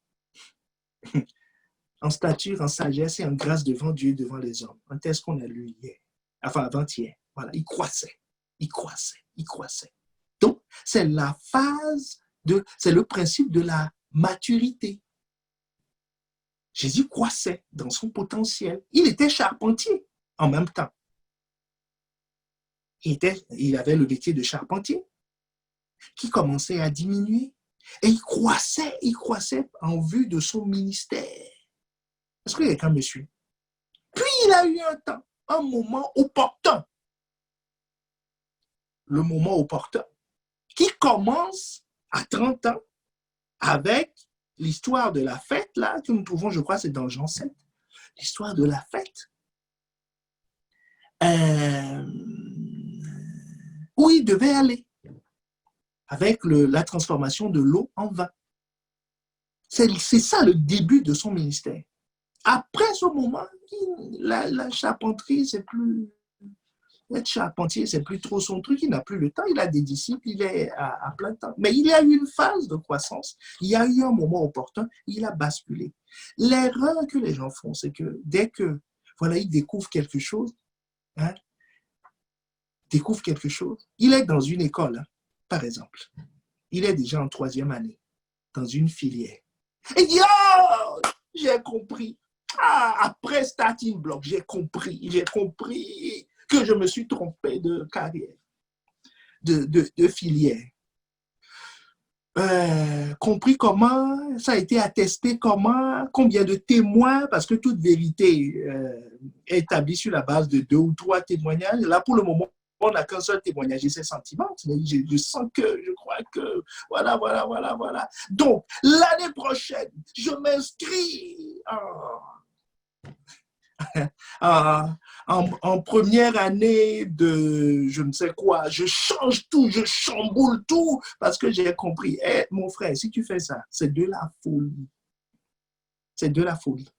en stature, en sagesse et en grâce devant Dieu et devant les hommes. Un texte qu'on a lu hier, enfin avant-hier. Voilà, il croissait. Donc, c'est la phase c'est le principe de la maturité. Jésus croissait dans son potentiel. Il était charpentier en même temps. Il avait le métier de charpentier qui commençait à diminuer. Et il croissait en vue de son ministère. Est-ce que quelqu'un me suit? Puis il a eu un moment opportun. Le moment opportun qui commence à 30 ans avec l'histoire de la fête, là, que nous trouvons, je crois, c'est dans Jean 7. L'histoire de la fête. Où il devait aller avec la transformation de l'eau en vin. C'est ça le début de son ministère. Après ce moment, la charpenterie, c'est plus... Être charpentier, c'est plus trop son truc, il n'a plus le temps, il a des disciples, il est à plein temps. Mais il y a eu une phase de croissance, il y a eu un moment opportun, il a basculé. L'erreur que les gens font, c'est que dès que, voilà, ils découvrent quelque chose, il est dans une école, par exemple, il est déjà en 3e année, dans une filière. Il dit, oh, j'ai compris. Ah, après Starting Block, j'ai compris que je me suis trompé de carrière, de filière. Compris comment, ça a été attesté comment, combien de témoins, parce que toute vérité est établie sur la base de 2 ou 3 témoignages. Là, pour le moment, on n'a qu'un seul témoignage et ses sentiments. Je sens que, je crois que, voilà. Donc, l'année prochaine, je m'inscris en première année de je ne sais quoi, je change tout, je chamboule tout parce que j'ai compris. Mon frère, si tu fais ça, c'est de la folie. C'est de la folie.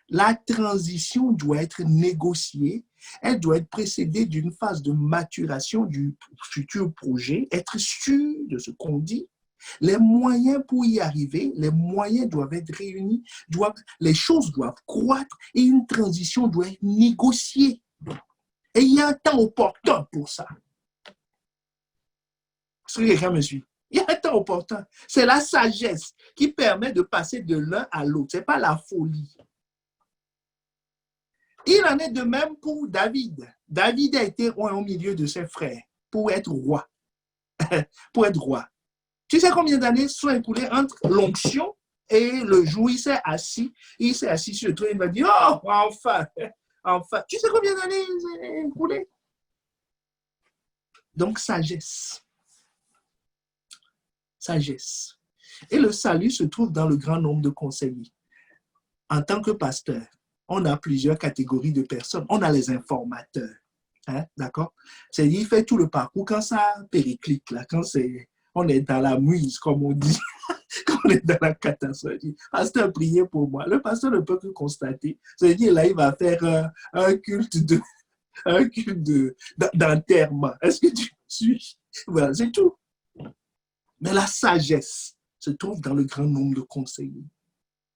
La transition doit être négociée, elle doit être précédée d'une phase de maturation du futur projet, être sûr de ce qu'on dit. Les moyens pour y arriver, les moyens doivent être réunis, les choses doivent croître et une transition doit être négociée. Et il y a un temps opportun pour ça. Est-ce que quelqu'un me suit? Il y a un temps opportun. C'est la sagesse qui permet de passer de l'un à l'autre. Ce n'est pas la folie. Il en est de même pour David. David a été roi au milieu de ses frères pour être roi. Pour être roi. Tu sais combien d'années sont écoulées entre l'onction et le jour où il s'est assis sur le trône, il m'a dit, oh, enfin. Tu sais combien d'années sont écoulées? Donc, sagesse. Sagesse. Et le salut se trouve dans le grand nombre de conseillers. En tant que pasteur, on a plusieurs catégories de personnes. On a les informateurs. Hein, d'accord? C'est-à-dire, il fait tout le parcours quand ça périclite, là, quand on est dans la mouise, comme on dit, quand on est dans la catastrophe. Pasteur, priez pour moi. Le pasteur ne peut que constater. C'est-à-dire, là, il va faire un culte d'enterrement. Est-ce que tu suis? Voilà, c'est tout. Mais la sagesse se trouve dans le grand nombre de conseillers.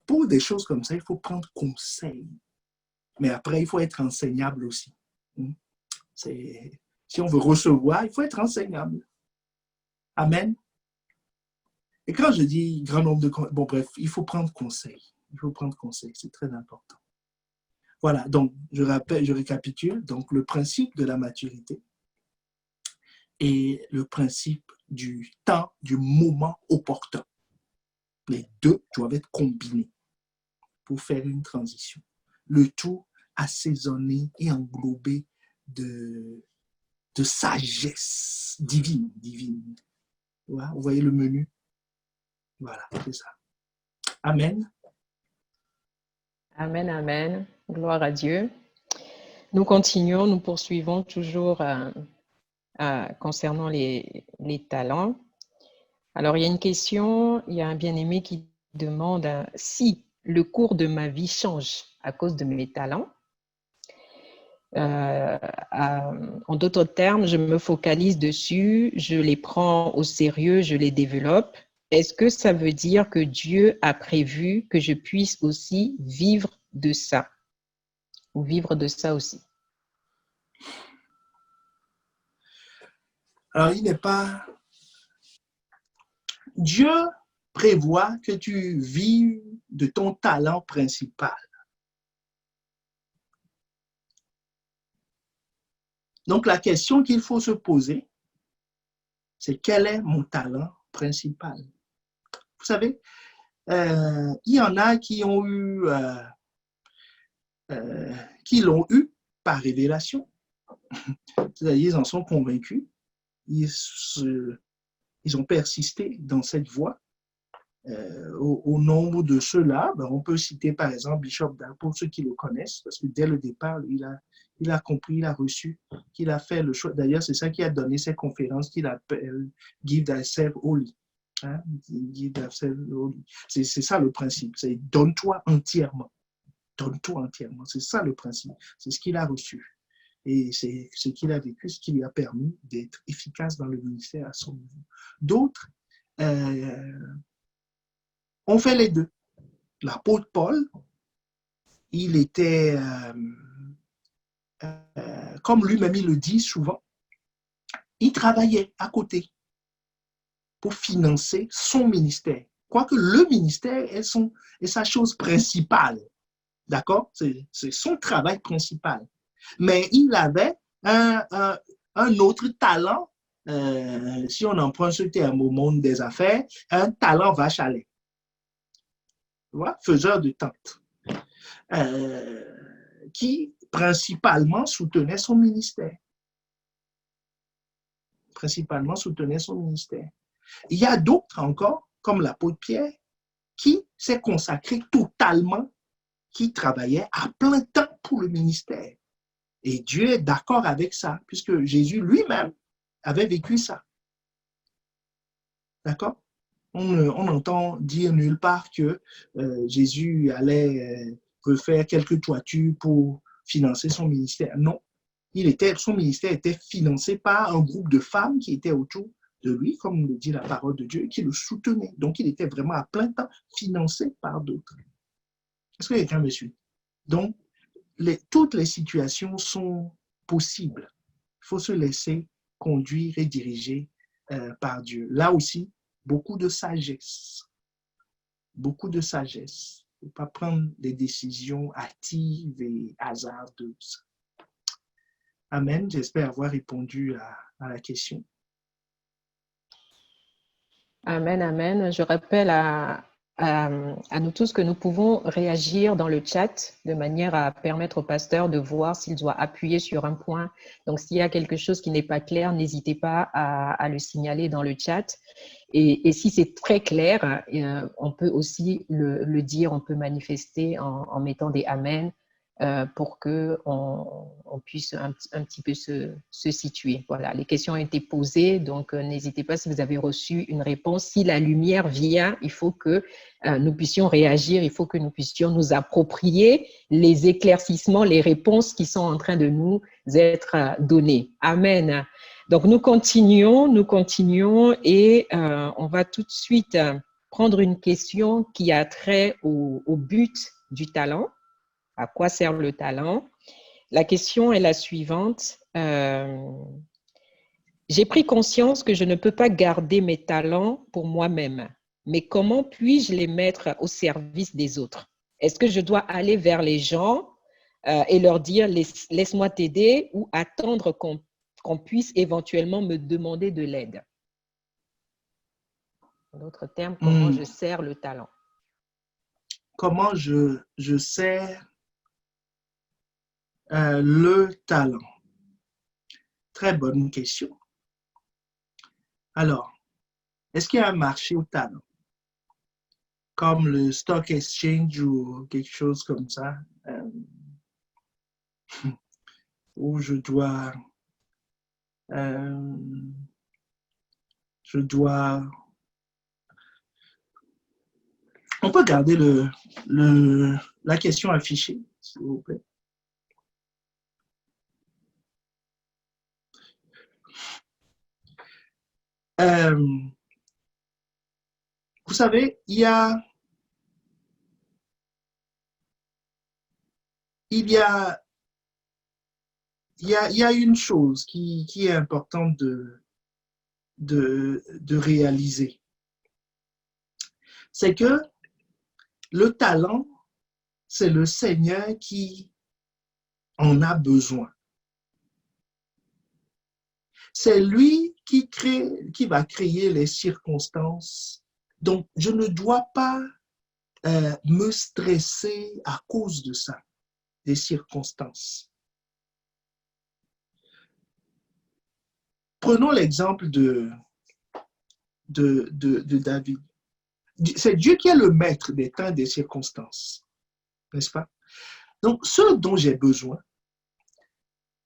Pour des choses comme ça, il faut prendre conseil. Mais après, il faut être enseignable aussi. Si on veut recevoir, il faut être enseignable. Amen. Et quand je dis grand nombre de... Bon, bref, il faut prendre conseil. Il faut prendre conseil, c'est très important. Voilà, donc je récapitule. Donc, le principe de la maturité et le principe du temps, du moment opportun. Les deux doivent être combinés pour faire une transition. Le tout assaisonné et englobé de sagesse divine. Voilà, vous voyez le menu? Voilà, c'est ça. Amen. Amen, amen. Gloire à Dieu. Nous continuons, nous poursuivons toujours concernant les talents. Alors, il y a une question, il y a un bien-aimé qui demande si le cours de ma vie change à cause de mes talents. En d'autres termes, je me focalise dessus, je les prends au sérieux, je les développe. Est-ce que ça veut dire que Dieu a prévu que je puisse aussi vivre de ça ou vivre de ça aussi? Alors, il n'est pas... Dieu prévoit que tu vives de ton talent principal. Donc, la question qu'il faut se poser, c'est quel est mon talent principal? Vous savez, il y en a qui ont eu, qui l'ont eu par révélation. C'est-à-dire, ils en sont convaincus. Ils ont persisté dans cette voie. Au nombre de ceux-là, on peut citer par exemple Bishop Dag, pour ceux qui le connaissent, parce que dès le départ, il a compris, il a reçu, qu'il a fait le choix. D'ailleurs, c'est ça qui a donné ces conférences qu'il appelle Give Thyself Holy. Hein? Give Thyself Holy. C'est ça le principe, c'est donne-toi entièrement. Donne-toi entièrement, c'est ça le principe, c'est ce qu'il a reçu. Et c'est ce qu'il a vécu, ce qui lui a permis d'être efficace dans le ministère à son niveau. D'autres ont fait les deux. L'apôtre Paul, il était, comme lui-même il le dit souvent, il travaillait à côté pour financer son ministère. Quoique le ministère est sa chose principale. D'accord? C'est son travail principal. Mais il avait un autre talent, si on emprunte ce terme au monde des affaires, un talent vache à lait. Tu vois? Faiseur de tente. Qui principalement soutenait son ministère. Principalement soutenait son ministère. Il y a d'autres encore, comme l'apôtre Pierre, qui s'est consacré totalement, qui travaillait à plein temps pour le ministère. Et Dieu est d'accord avec ça, puisque Jésus lui-même avait vécu ça. D'accord? On entend dire nulle part que Jésus allait refaire quelques toitures pour financer son ministère. Non. Son ministère était financé par un groupe de femmes qui étaient autour de lui, comme le dit la parole de Dieu, qui le soutenaient. Donc, il était vraiment à plein temps financé par d'autres. Est-ce que quelqu'un me suit? Donc, toutes les situations sont possibles. Il faut se laisser conduire et diriger par Dieu. Là aussi, beaucoup de sagesse. Beaucoup de sagesse. Il ne faut pas prendre des décisions hâtives et hasardeuses. Amen. J'espère avoir répondu à la question. Amen, amen. Je rappelle à nous tous que nous pouvons réagir dans le chat de manière à permettre au pasteur de voir s'il doit appuyer sur un point. Donc, s'il y a quelque chose qui n'est pas clair, n'hésitez pas à le signaler dans le chat. Et si c'est très clair, on peut aussi le dire, on peut manifester en mettant des amen pour qu'on puisse un petit peu se situer. Voilà, les questions ont été posées, donc n'hésitez pas si vous avez reçu une réponse. Si la lumière vient, il faut que nous puissions réagir, il faut que nous puissions nous approprier les éclaircissements, les réponses qui sont en train de nous être données. Amen. Donc, nous continuons et on va tout de suite prendre une question qui a trait au but du talent. À quoi sert le talent? La question est la suivante. J'ai pris conscience que je ne peux pas garder mes talents pour moi-même, mais comment puis-je les mettre au service des autres? Est-ce que je dois aller vers les gens et leur dire « laisse-moi t'aider » ou attendre qu'on puisse éventuellement me demander de l'aide? En d'autres termes, comment je sers le talent? Comment je sers le talent? Très bonne question. Alors, est-ce qu'il y a un marché au talent? Comme le stock exchange ou quelque chose comme ça, où je dois on peut garder la question affichée, s'il vous plaît. Vous savez, il y a une chose qui est importante de réaliser. C'est que le talent, c'est le Seigneur qui en a besoin. C'est lui qui va créer les circonstances. Donc, je ne dois pas me stresser à cause de ça, des circonstances. Prenons l'exemple de David. C'est Dieu qui est le maître des temps et des circonstances, n'est-ce pas? Donc, ce dont j'ai besoin,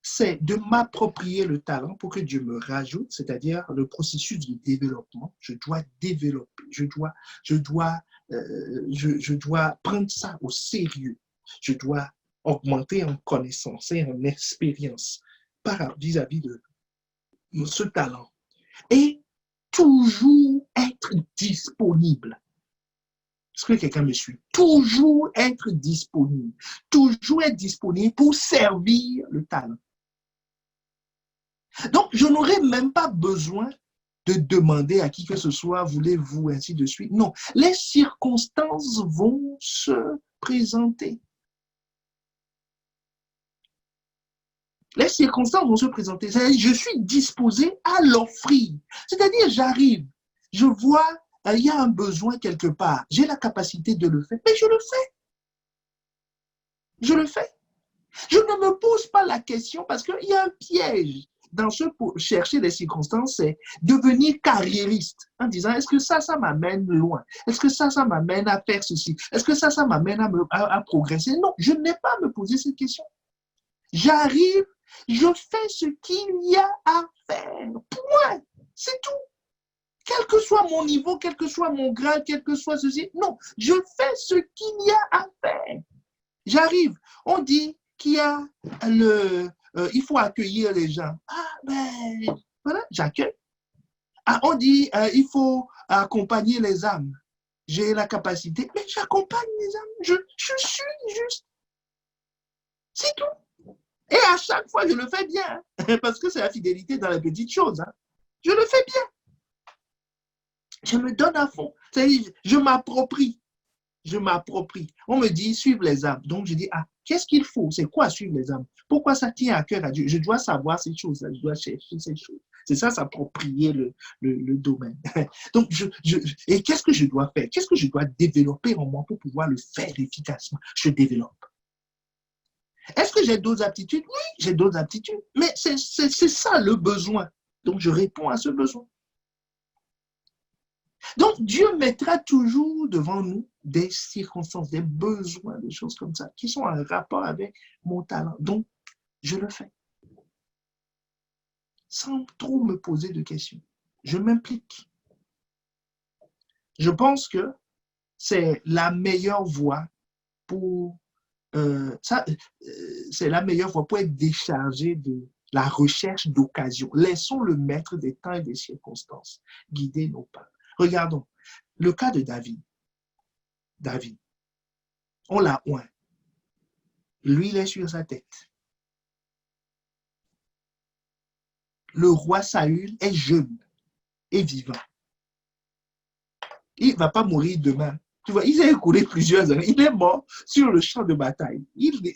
c'est de m'approprier le talent pour que Dieu me rajoute, c'est-à-dire le processus de développement. Je dois développer, je dois prendre ça au sérieux. Je dois augmenter en connaissance et en expérience vis-à-vis de ce talent. Et toujours être disponible. Est-ce que quelqu'un me suit? Toujours être disponible. Toujours être disponible pour servir le talent. Donc, je n'aurais même pas besoin de demander à qui que ce soit, voulez-vous, ainsi de suite. Non, les circonstances vont se présenter. Les circonstances vont se présenter. Je suis disposé à l'offrir. C'est-à-dire, j'arrive, je vois, il y a un besoin quelque part. J'ai la capacité de le faire, mais je le fais. Je le fais. Je ne me pose pas la question parce qu'il y a un piège dans ce pour chercher les circonstances, c'est devenir carriériste en disant est-ce que ça m'amène loin? Est-ce que ça m'amène à faire ceci? Est-ce que ça m'amène à progresser? Non, je n'ai pas à me poser cette question. J'arrive, je fais ce qu'il y a à faire. Point. C'est tout. Quel que soit mon niveau, quel que soit mon grade, quel que soit ceci. Non, je fais ce qu'il y a à faire. J'arrive. On dit qu'il y a il faut accueillir les gens. Ah, ben, voilà, j'accueille. Ah, on dit il faut accompagner les âmes. J'ai la capacité, mais j'accompagne les âmes. Je suis juste. C'est tout. Et à chaque fois, je le fais bien. Parce que c'est la fidélité dans les petites choses. Hein. Je le fais bien. Je me donne à fond. C'est-à-dire, je m'approprie. Je m'approprie. On me dit, suivre les âmes. Donc, je dis, ah, qu'est-ce qu'il faut? C'est quoi suivre les âmes? Pourquoi ça tient à cœur à Dieu? Je dois savoir ces choses-là. Je dois chercher ces choses. C'est ça, s'approprier le domaine. Donc, et qu'est-ce que je dois faire? Qu'est-ce que je dois développer en moi pour pouvoir le faire efficacement? Je développe. Est-ce que j'ai d'autres aptitudes? Oui, j'ai d'autres aptitudes. Mais c'est ça le besoin. Donc, je réponds à ce besoin. Donc, Dieu mettra toujours devant nous des circonstances, des besoins, des choses comme ça, qui sont en rapport avec mon talent. Donc, je le fais. Sans trop me poser de questions. Je m'implique. Je pense que c'est la meilleure voie pour c'est la meilleure voie pour être déchargé de la recherche d'occasion. Laissons le maître des temps et des circonstances guider nos pas. Regardons le cas de David. David, on l'a oint. L'huile est sur sa tête. Le roi Saül est jeune et vivant. Il ne va pas mourir demain. Tu vois, il s'est écoulé plusieurs années. Il est mort sur le champ de bataille.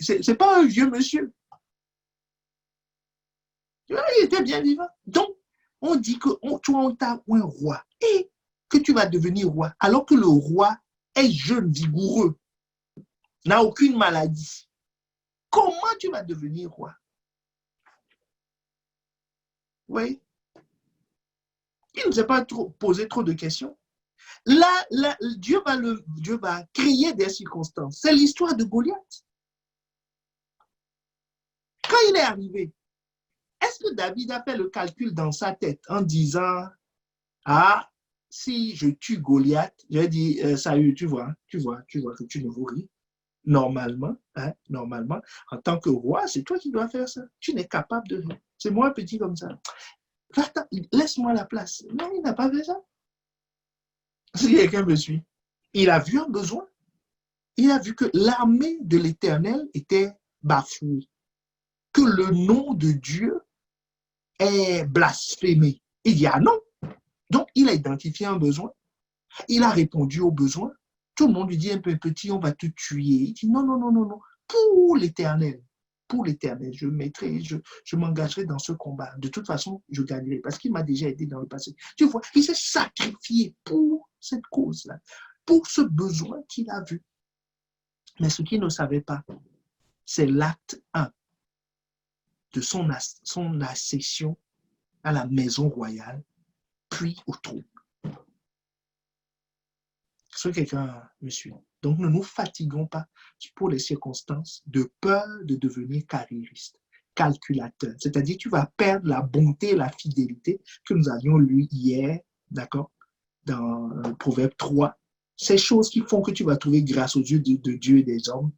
Ce n'est pas un vieux monsieur. Tu vois, il était bien vivant. Donc, on dit que toi, on t'a un roi et que tu vas devenir roi, alors que le roi est jeune, vigoureux, n'a aucune maladie. Comment tu vas devenir roi? Oui. Il ne s'est pas posé trop de questions. Là, Dieu va créer des circonstances. C'est l'histoire de Goliath. Quand il est arrivé, est-ce que David a fait le calcul dans sa tête en disant, ah, si je tue Goliath, j'ai dit, Saül, tu vois que tu ne vaux rien. Normalement, en tant que roi, c'est toi qui dois faire ça. Tu n'es capable de rien. C'est moi petit comme ça. Laisse-moi la place. Non, il n'a pas fait ça. Si quelqu'un me suit, il a vu un besoin. Il a vu que l'armée de l'Éternel était bafouée, que le nom de Dieu est blasphémé. Il dit, ah non. Donc, il a identifié un besoin. Il a répondu au besoin. Tout le monde lui dit, un peu petit, on va te tuer. Il dit, non, non, non, non, non. Pour l'Éternel, je m'engagerai dans ce combat. De toute façon, je gagnerai parce qu'il m'a déjà aidé dans le passé. Tu vois, il s'est sacrifié pour cette cause-là, pour ce besoin qu'il a vu. Mais ce qu'il ne savait pas, c'est l'acte 1 de son accession à la maison royale, puis au trône. Est-ce que quelqu'un me suit? Donc, ne nous fatiguons pas pour les circonstances de peur de devenir carriériste, calculateur. C'est-à-dire, tu vas perdre la bonté et la fidélité que nous avions lu hier, d'accord, dans le Proverbe 3. Ces choses qui font que tu vas trouver grâce aux yeux de Dieu et des hommes,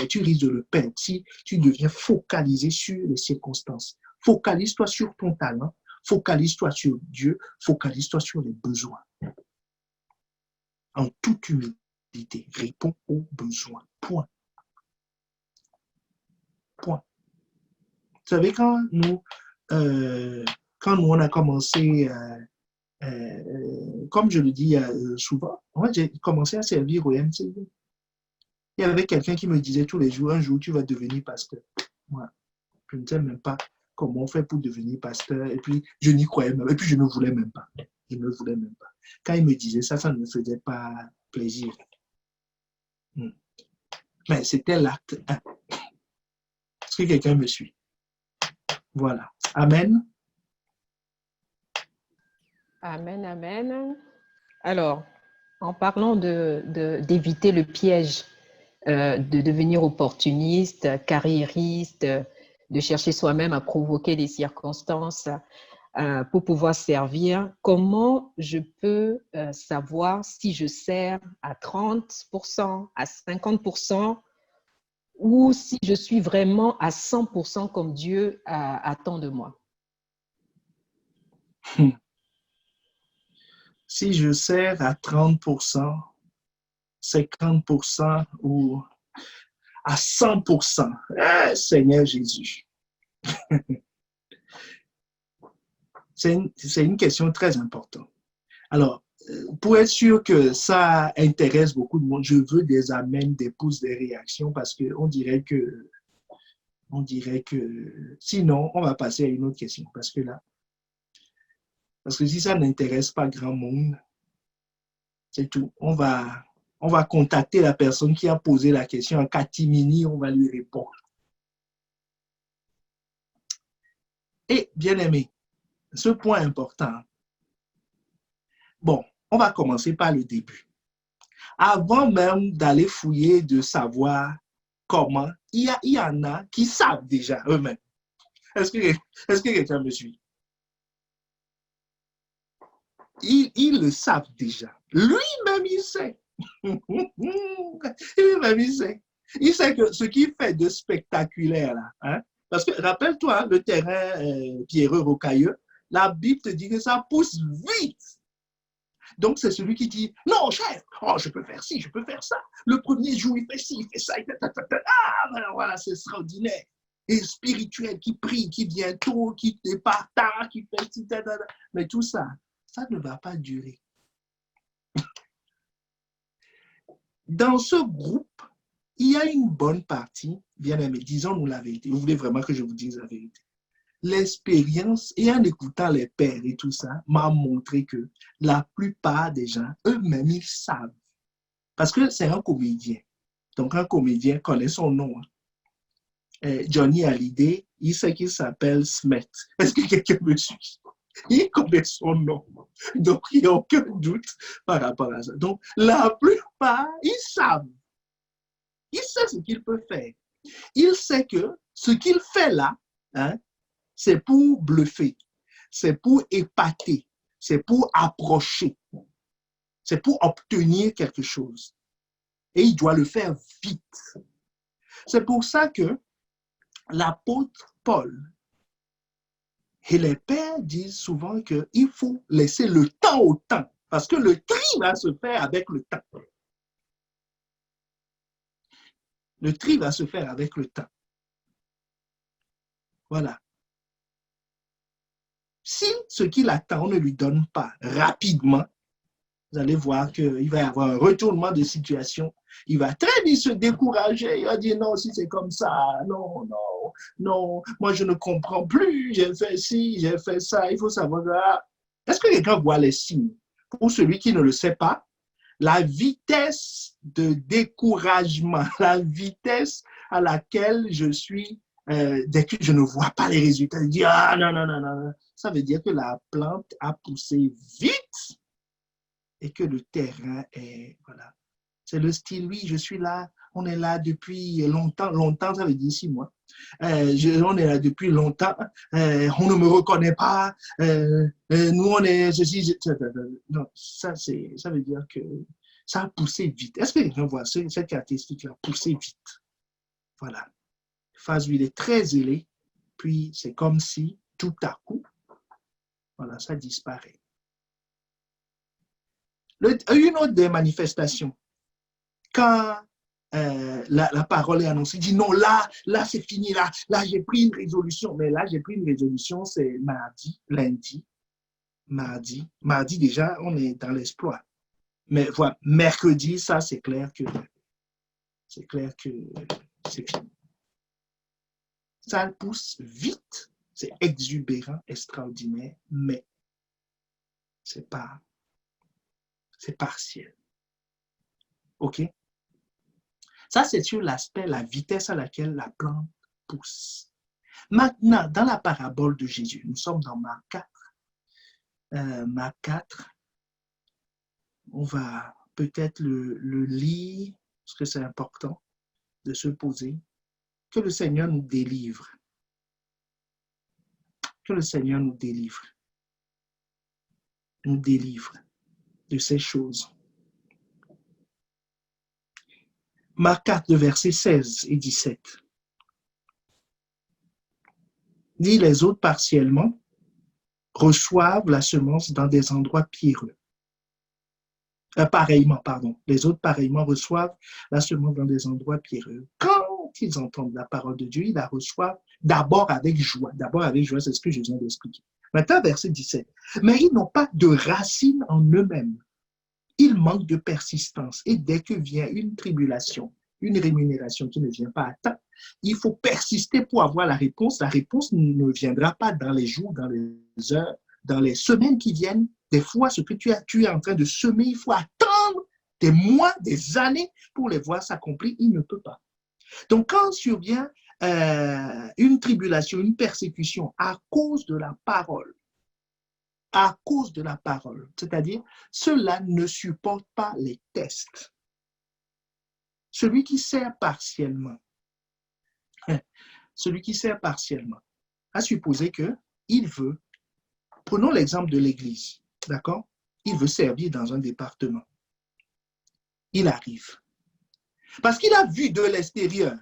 tu risques de le perdre si tu deviens focalisé sur les circonstances. Focalise-toi sur ton talent, focalise-toi sur Dieu, focalise-toi sur les besoins. En toute humilité, réponds aux besoins. Point. Point. Vous savez, quand nous on a commencé comme je le dis souvent, moi, j'ai commencé à servir au MCV. Il y avait quelqu'un qui me disait tous les jours, un jour, tu vas devenir pasteur. Moi, je ne sais même pas comment on fait pour devenir pasteur. Et puis, je n'y croyais même. Et puis, je ne voulais même pas. Je ne voulais même pas. Quand il me disait ça, ça ne me faisait pas plaisir. Mais c'était l'acte 1. Est-ce que quelqu'un me suit? Voilà. Amen. Amen, amen. Alors, en parlant d'éviter le piège de devenir opportuniste, carriériste, de chercher soi-même à provoquer des circonstances pour pouvoir servir, comment je peux savoir si je sers à 30%, à 50%, ou si je suis vraiment à 100% comme Dieu attend de moi? Si je sers à 30%, 50% ou à 100%, Seigneur Jésus. C'est une question très importante. Alors, pour être sûr que ça intéresse beaucoup de monde, je veux des amens, des pouces, des réactions parce qu'on dirait que sinon, on va passer à une autre question. Parce que si ça n'intéresse pas grand monde, c'est tout. On va contacter la personne qui a posé la question en catimini, on va lui répondre. Et bien aimé, ce point important. Bon, on va commencer par le début. Avant même d'aller fouiller, de savoir comment, il y en a qui savent déjà eux-mêmes. Est-ce que quelqu'un me suit? Ils le savent déjà. Lui-même, il sait. Lui-même, il sait. Il sait que ce qu'il fait de spectaculaire, là, hein? Parce que rappelle-toi, le terrain pierreux rocailleux, la Bible te dit que ça pousse vite. Donc, c'est celui qui dit, non, chef, oh, je peux faire ci, je peux faire ça. Le premier jour, il fait ci, il fait ça, il fait ta. Ah, ben voilà, c'est extraordinaire. Et spirituel, qui prie, qui vient tôt, qui départ tard, qui fait ci, ta. Mais tout ça, ça ne va pas durer. Dans ce groupe, il y a une bonne partie, bien aimé, disons-nous la vérité. Vous voulez vraiment que je vous dise la vérité? L'expérience, et en écoutant les pères et tout ça, m'a montré que la plupart des gens, eux-mêmes, ils savent. Parce que c'est un comédien. Donc, un comédien connaît son nom. Johnny Hallyday, il sait qu'il s'appelle Smet. Est-ce que quelqu'un me suit? Il connaît son nom. Donc, il n'y a aucun doute par rapport à ça. Donc, la plupart, ils savent. Il sait ce qu'il peut faire. Il sait que ce qu'il fait là, hein, c'est pour bluffer, c'est pour épater, c'est pour approcher, c'est pour obtenir quelque chose. Et il doit le faire vite. C'est pour ça que l'apôtre Paul et les pères disent souvent qu'il faut laisser le temps au temps, parce que le tri va se faire avec le temps. Le tri va se faire avec le temps. Voilà. Si ce qu'il attend, on ne lui donne pas rapidement, vous allez voir qu'il va y avoir un retournement de situation. Il va très vite se décourager. Il va dire non, si c'est comme ça, non, non, non, moi je ne comprends plus. J'ai fait ci, j'ai fait ça. Il faut savoir. Est-ce que quelqu'un voit les signes? Pour celui qui ne le sait pas, la vitesse de découragement, la vitesse à laquelle je suis dès que je ne vois pas les résultats, je dis ah non, non, non, non. Ça veut dire que la plante a poussé vite et que le terrain est, voilà. C'est le style, oui, je suis là, on est là depuis longtemps, longtemps, ça veut dire 6 mois. On est là depuis longtemps, on ne me reconnaît pas, nous on est ceci, non, ça veut dire que ça a poussé vite. Est-ce que quelqu'un voit cette caractéristique-là, poussé vite? Voilà. Phase 8 est très zélée, puis c'est comme si tout à coup, voilà, ça disparaît. Une autre des manifestations, quand la parole est annoncée, dit non, là c'est fini, là j'ai pris une résolution, mais là j'ai pris une résolution, c'est mardi, lundi, mardi. Mardi, déjà, on est dans l'exploit. Mais voilà, mercredi, ça, c'est clair que c'est fini. Ça pousse vite, c'est exubérant, extraordinaire, mais c'est partiel. OK? Ça, c'est sur l'aspect, la vitesse à laquelle la plante pousse. Maintenant, dans la parabole de Jésus, nous sommes dans Marc 4. Marc 4, on va peut-être le lire, parce que c'est important de se poser. Que le Seigneur nous délivre. Que le Seigneur nous délivre. Nous délivre de ces choses. Marc 4, versets 16 et 17. Dit les autres partiellement reçoivent la semence dans des endroits pierreux. Pareillement, pardon. Les autres pareillement reçoivent la semence dans des endroits pierreux. Quand ils entendent la parole de Dieu, ils la reçoivent d'abord avec joie. D'abord avec joie, c'est ce que je viens d'expliquer. Maintenant, verset 17. Mais ils n'ont pas de racine en eux-mêmes. Ils manquent de persistance. Et dès que vient une tribulation, une rémunération qui ne vient pas à temps, il faut persister pour avoir la réponse. La réponse ne viendra pas dans les jours, dans les heures, dans les semaines qui viennent. Des fois, ce que tu es en train de semer, il faut attendre des mois, des années pour les voir s'accomplir. Il ne peut pas. Donc, quand survient une tribulation, une persécution à cause de la parole, c'est-à-dire ceux-là ne supportent pas les tests. Celui qui sert partiellement, à supposer qu'il veut, prenons l'exemple de l'Église, d'accord? Il veut servir dans un département. Il arrive. Parce qu'il a vu de l'extérieur.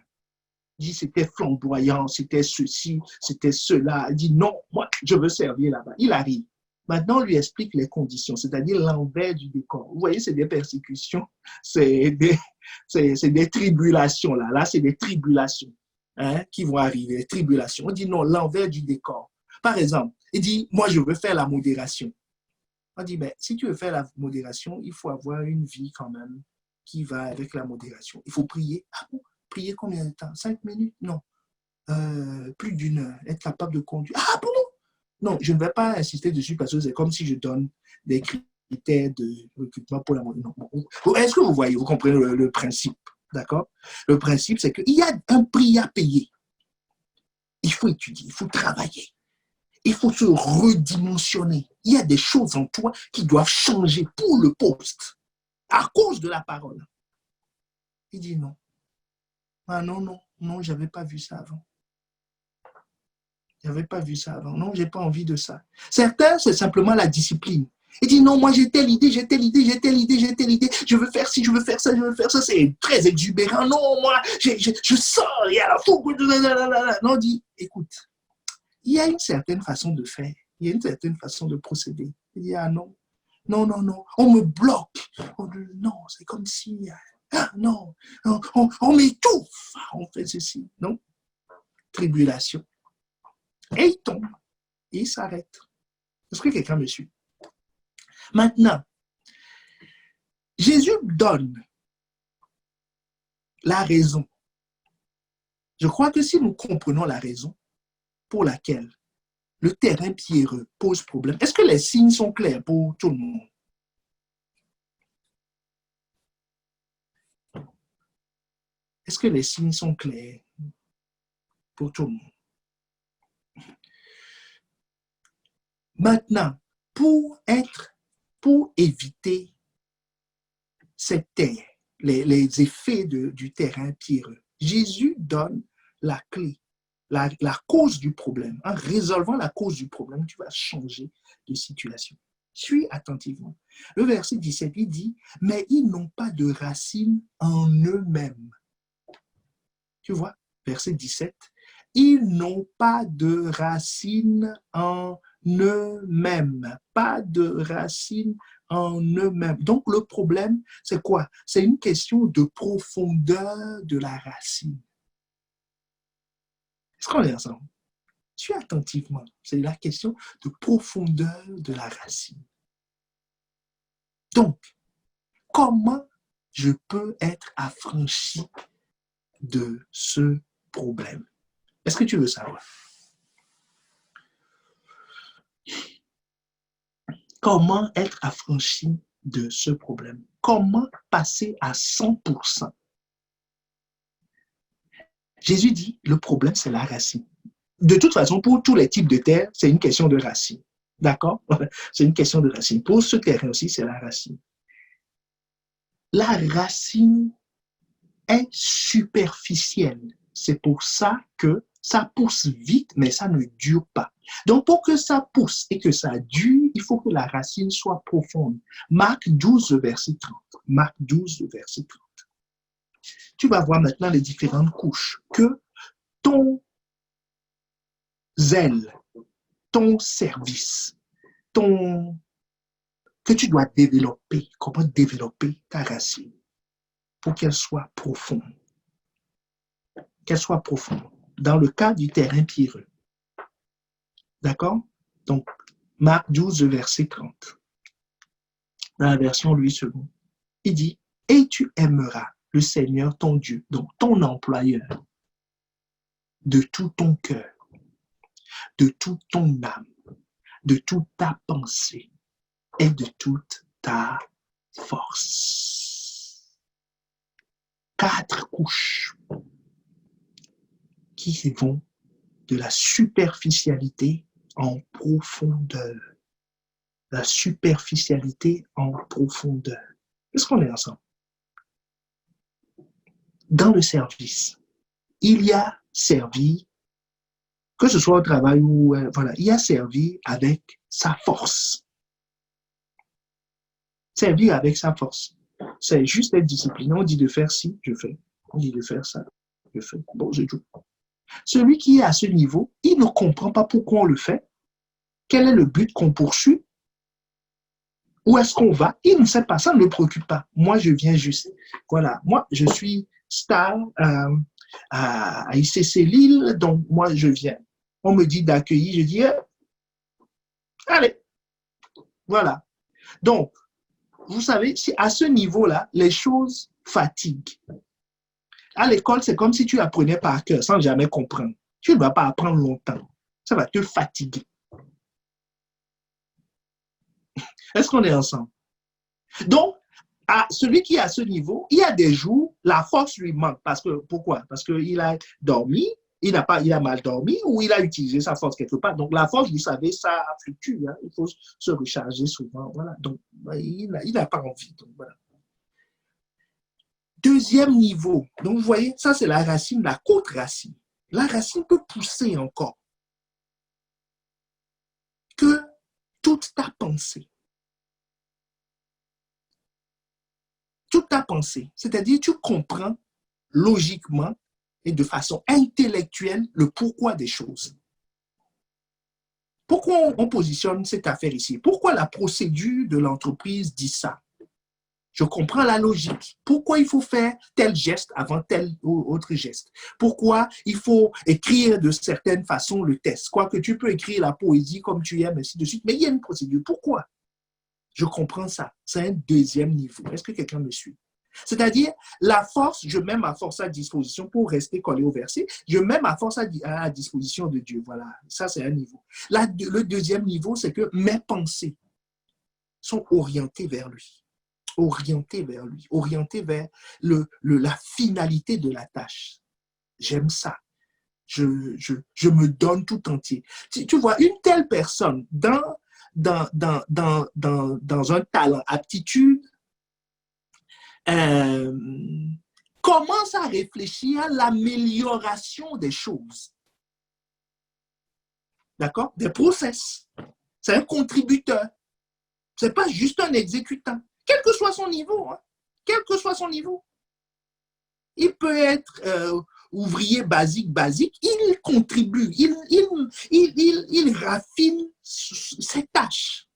Il dit c'était flamboyant, c'était ceci, c'était cela. Il dit non, moi je veux servir là-bas. Il arrive. Maintenant, on lui explique les conditions, c'est-à-dire l'envers du décor. Vous voyez, c'est des persécutions, c'est des tribulations. Là, c'est des tribulations qui vont arriver, des tribulations. On dit non, l'envers du décor. Par exemple, il dit, moi, je veux faire la modération. On dit, ben, si tu veux faire la modération, il faut avoir une vie quand même qui va avec la modération. Il faut prier. Ah bon? Prier combien de temps? 5 minutes? Non. Plus d'une heure. Être capable de conduire. Ah bon? Non, je ne vais pas insister dessus parce que c'est comme si je donne des critères de recrutement pour la moyenne. Est-ce que vous voyez, vous comprenez le principe? D'accord? Le principe, c'est qu'il y a un prix à payer. Il faut étudier, il faut travailler. Il faut se redimensionner. Il y a des choses en toi qui doivent changer pour le poste à cause de la parole. Il dit non. Ah non, je n'avais pas vu ça avant. Je n'avais pas vu ça avant. Non, je n'ai pas envie de ça. Certains, c'est simplement la discipline. Il dit non, moi j'ai telle idée. Je veux faire ci, je veux faire ça. C'est très exubérant. Non, moi, je sors, il y a la fougue. Non, dit, écoute, il y a une certaine façon de faire. Il y a une certaine façon de procéder. Il dit, ah non, on me bloque. Non, c'est comme si, non, on m'étouffe. On fait ceci. Non, tribulation. Et il tombe, et il s'arrête. Est-ce que quelqu'un me suit? Maintenant, Jésus donne la raison. Je crois que si nous comprenons la raison pour laquelle le terrain pierreux pose problème, est-ce que les signes sont clairs pour tout le monde? Est-ce que les signes sont clairs pour tout le monde? Maintenant, pour éviter cette terre, les effets du terrain pierreux, Jésus donne la clé, la cause du problème. En résolvant la cause du problème, tu vas changer de situation. Suis attentivement. Le verset 17, il dit, mais ils n'ont pas de racine en eux-mêmes. Tu vois, verset 17, ils n'ont pas de racine en eux-mêmes. Pas de racine en eux-mêmes. Donc, le problème, c'est quoi? C'est une question de profondeur de la racine. Est-ce qu'on est ensemble? Suis attentivement. C'est la question de profondeur de la racine. Donc, comment je peux être affranchi de ce problème? Est-ce que tu veux savoir? Comment être affranchi de ce problème? Comment passer à 100%? Jésus dit, le problème, c'est la racine. De toute façon, pour tous les types de terre, c'est une question de racine. D'accord? C'est une question de racine. Pour ce terrain aussi, c'est la racine. La racine est superficielle. C'est pour ça que ça pousse vite, mais ça ne dure pas. Donc, pour que ça pousse et que ça dure, il faut que la racine soit profonde. Marc 12, verset 30. Marc 12, verset 30. Tu vas voir maintenant les différentes couches que ton zèle, ton service, que tu dois développer, comment développer ta racine pour qu'elle soit profonde. Qu'elle soit profonde. Dans le cas du terrain pierreux. D'accord? Donc, Marc 12, verset 30. Dans la version Louis II, il dit, « Et tu aimeras le Seigneur ton Dieu, donc ton employeur, de tout ton cœur, de toute ton âme, de toute ta pensée et de toute ta force. » 4 couches qui vont de la superficialité en profondeur. La superficialité en profondeur. Est-ce qu'on est ensemble? Dans le service, il y a servi, que ce soit au travail ou voilà, il y a servi avec sa force. Servir avec sa force. C'est juste être discipliné. On dit de faire ci, je fais. On dit de faire ça, je fais. Bon, je joue. Celui qui est à ce niveau, il ne comprend pas pourquoi on le fait. Quel est le but qu'on poursuit? Où est-ce qu'on va? Il ne sait pas, ça ne le préoccupe pas. Moi, je viens juste. Voilà, moi, je suis star à ICC Lille, donc moi, je viens. On me dit d'accueillir, je dis, allez, voilà. Donc, vous savez, si à ce niveau-là, les choses fatiguent. À l'école, c'est comme si tu apprenais par cœur sans jamais comprendre. Tu ne vas pas apprendre longtemps. Ça va te fatiguer. Est-ce qu'on est ensemble? Donc, à celui qui est à ce niveau, il y a des jours, la force lui manque. Pourquoi? Parce qu'il a dormi, il a mal dormi ou il a utilisé sa force quelque part. Donc, la force, vous savez, ça fluctue. Hein? Il faut se recharger souvent. Voilà. Donc, il n'a pas envie. Donc, voilà. Deuxième niveau. Donc, vous voyez, ça, c'est la racine, la courte racine. La racine peut pousser encore. Que toute ta pensée, c'est-à-dire tu comprends logiquement et de façon intellectuelle le pourquoi des choses. Pourquoi on positionne cette affaire ici? Pourquoi la procédure de l'entreprise dit ça? Je comprends la logique. Pourquoi il faut faire tel geste avant tel ou autre geste? Pourquoi il faut écrire de certaines façons le test? Quoique tu peux écrire la poésie comme tu aimes, ainsi de suite, mais il y a une procédure. Pourquoi? Je comprends ça. C'est un deuxième niveau. Est-ce que quelqu'un me suit? C'est-à-dire, la force, je mets ma force à disposition pour rester collé au verset. Je mets ma force à disposition de Dieu. Voilà, ça c'est un niveau. Là, le deuxième niveau, c'est que mes pensées sont orientées vers lui. Orientées vers lui. Orientées vers la finalité de la tâche. J'aime ça. Je me donne tout entier. Tu vois, une telle personne dans un talent, aptitude, commence à réfléchir à l'amélioration des choses. D'accord? Des process. C'est un contributeur. Ce n'est pas juste un exécutant. Quel que soit son niveau. Hein? Quel que soit son niveau. Il peut être ouvrier basique, il contribue, il raffine ses tâches.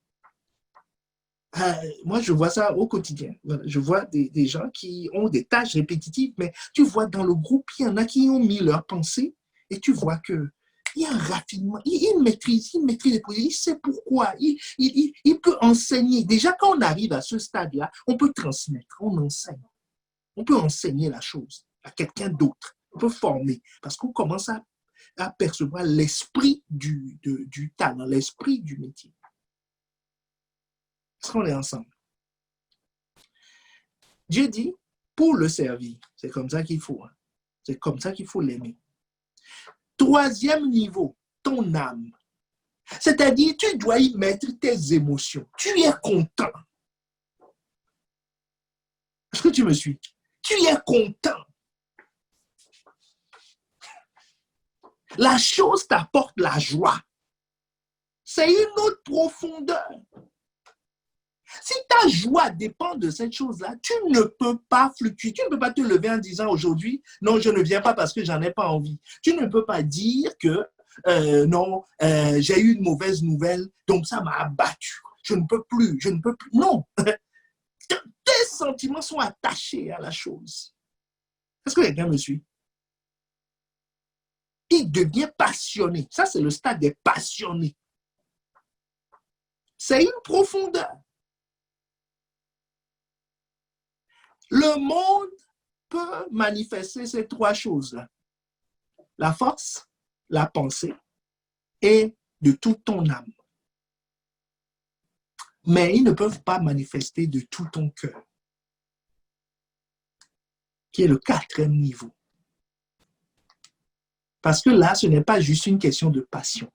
Moi, je vois ça au quotidien. Je vois des gens qui ont des tâches répétitives, mais tu vois dans le groupe, il y en a qui ont mis leurs pensées et tu vois que il y a un raffinement, il maîtrise les projets, il sait pourquoi, il peut enseigner. Déjà, quand on arrive à ce stade-là, on peut transmettre, on enseigne. On peut enseigner la chose à quelqu'un d'autre. On peut former parce qu'on commence à percevoir l'esprit du talent, l'esprit du métier. Est-ce qu'on est ensemble? Dieu dit, pour le servir, c'est comme ça qu'il faut. Hein. C'est comme ça qu'il faut l'aimer. Troisième niveau, ton âme. C'est-à-dire, tu dois y mettre tes émotions. Tu es content. Est-ce que tu me suis? Tu es content. La chose t'apporte la joie. C'est une autre profondeur. Si ta joie dépend de cette chose-là, tu ne peux pas fluctuer. Tu ne peux pas te lever en disant aujourd'hui, non, je ne viens pas parce que j'en ai pas envie. Tu ne peux pas dire que non, j'ai eu une mauvaise nouvelle, donc ça m'a abattu. Je ne peux plus, je ne peux plus. Non. Tes sentiments sont attachés à la chose. Est-ce que quelqu'un me suit? Il devient passionné. Ça, c'est le stade des passionnés. C'est une profondeur. Le monde peut manifester ces trois choses-là. La force, la pensée et de toute ton âme. Mais ils ne peuvent pas manifester de tout ton cœur, qui est le quatrième niveau. Parce que là, ce n'est pas juste une question de passion.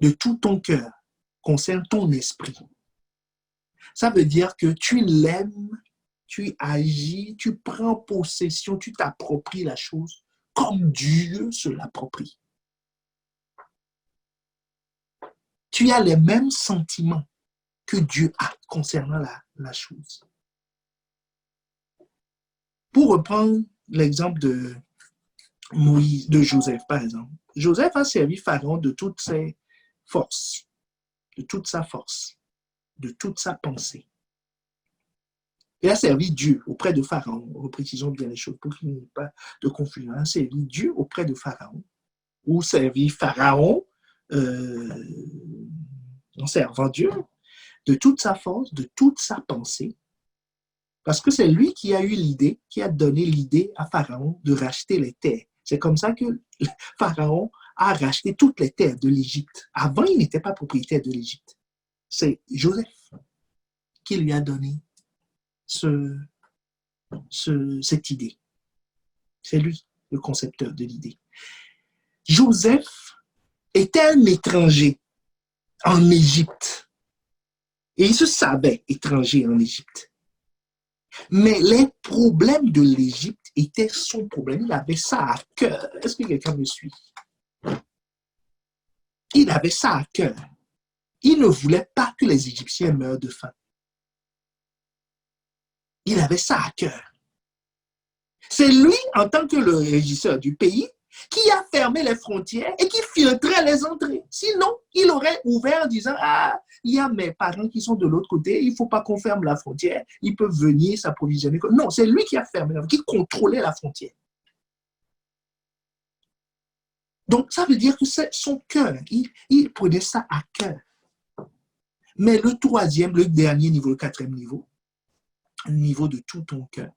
De tout ton cœur concerne ton esprit. Ça veut dire que tu l'aimes, tu agis, tu prends possession, tu t'appropries la chose comme Dieu se l'approprie. Tu as les mêmes sentiments que Dieu a concernant la chose. Pour reprendre l'exemple de Moïse, de Joseph, par exemple. Joseph a servi Pharaon de toutes ses forces, de toute sa force, de toute sa pensée. Il a servi Dieu auprès de Pharaon. Reprécisons bien les choses pour qu'il n'y ait pas de confusion. Il a servi Dieu auprès de Pharaon, ou servi Pharaon en servant Dieu de toute sa force, de toute sa pensée. Parce que c'est lui qui a eu l'idée, qui a donné l'idée à Pharaon de racheter les terres. C'est comme ça que Pharaon a racheté toutes les terres de l'Égypte. Avant, il n'était pas propriétaire de l'Égypte. C'est Joseph qui lui a donné cette idée. C'est lui, le concepteur de l'idée. Joseph était un étranger en Égypte. Et il se savait étranger en Égypte. Mais les problèmes de l'Égypte étaient son problème. Il avait ça à cœur. Est-ce que quelqu'un me suit? Il avait ça à cœur. Il ne voulait pas que les Égyptiens meurent de faim. Il avait ça à cœur. C'est lui, en tant que le régisseur du pays, qui a fermé les frontières et qui filtrait les entrées. Sinon, il aurait ouvert en disant « Ah, il y a mes parents qui sont de l'autre côté, il ne faut pas qu'on ferme la frontière, ils peuvent venir s'approvisionner. » Non, c'est lui qui a fermé, qui contrôlait la frontière. Donc, ça veut dire que c'est son cœur. Il prenait ça à cœur. Mais le troisième, le dernier niveau, le quatrième niveau, le niveau de tout ton cœur,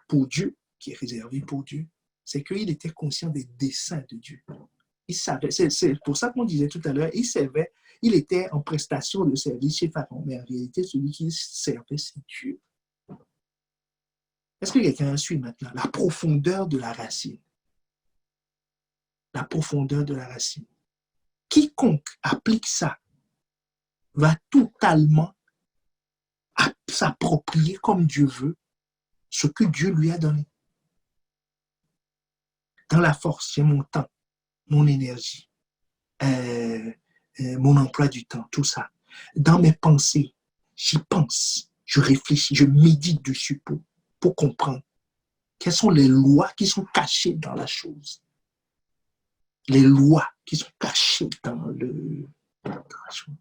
pour Dieu, qui est réservé pour Dieu, c'est qu'il était conscient des desseins de Dieu. Il savait, c'est pour ça qu'on disait tout à l'heure, il était en prestation de service chez Pharaon, mais en réalité, celui qui servait, c'est Dieu. Est-ce que quelqu'un suit maintenant la profondeur de la racine? La profondeur de la racine. Quiconque applique ça va totalement s'approprier comme Dieu veut ce que Dieu lui a donné. Dans la force, j'ai mon temps, mon énergie, mon emploi du temps, tout ça. Dans mes pensées, j'y pense, je réfléchis, je médite dessus pour comprendre quelles sont les lois qui sont cachées dans la chose. Les lois qui sont cachées dans la chose.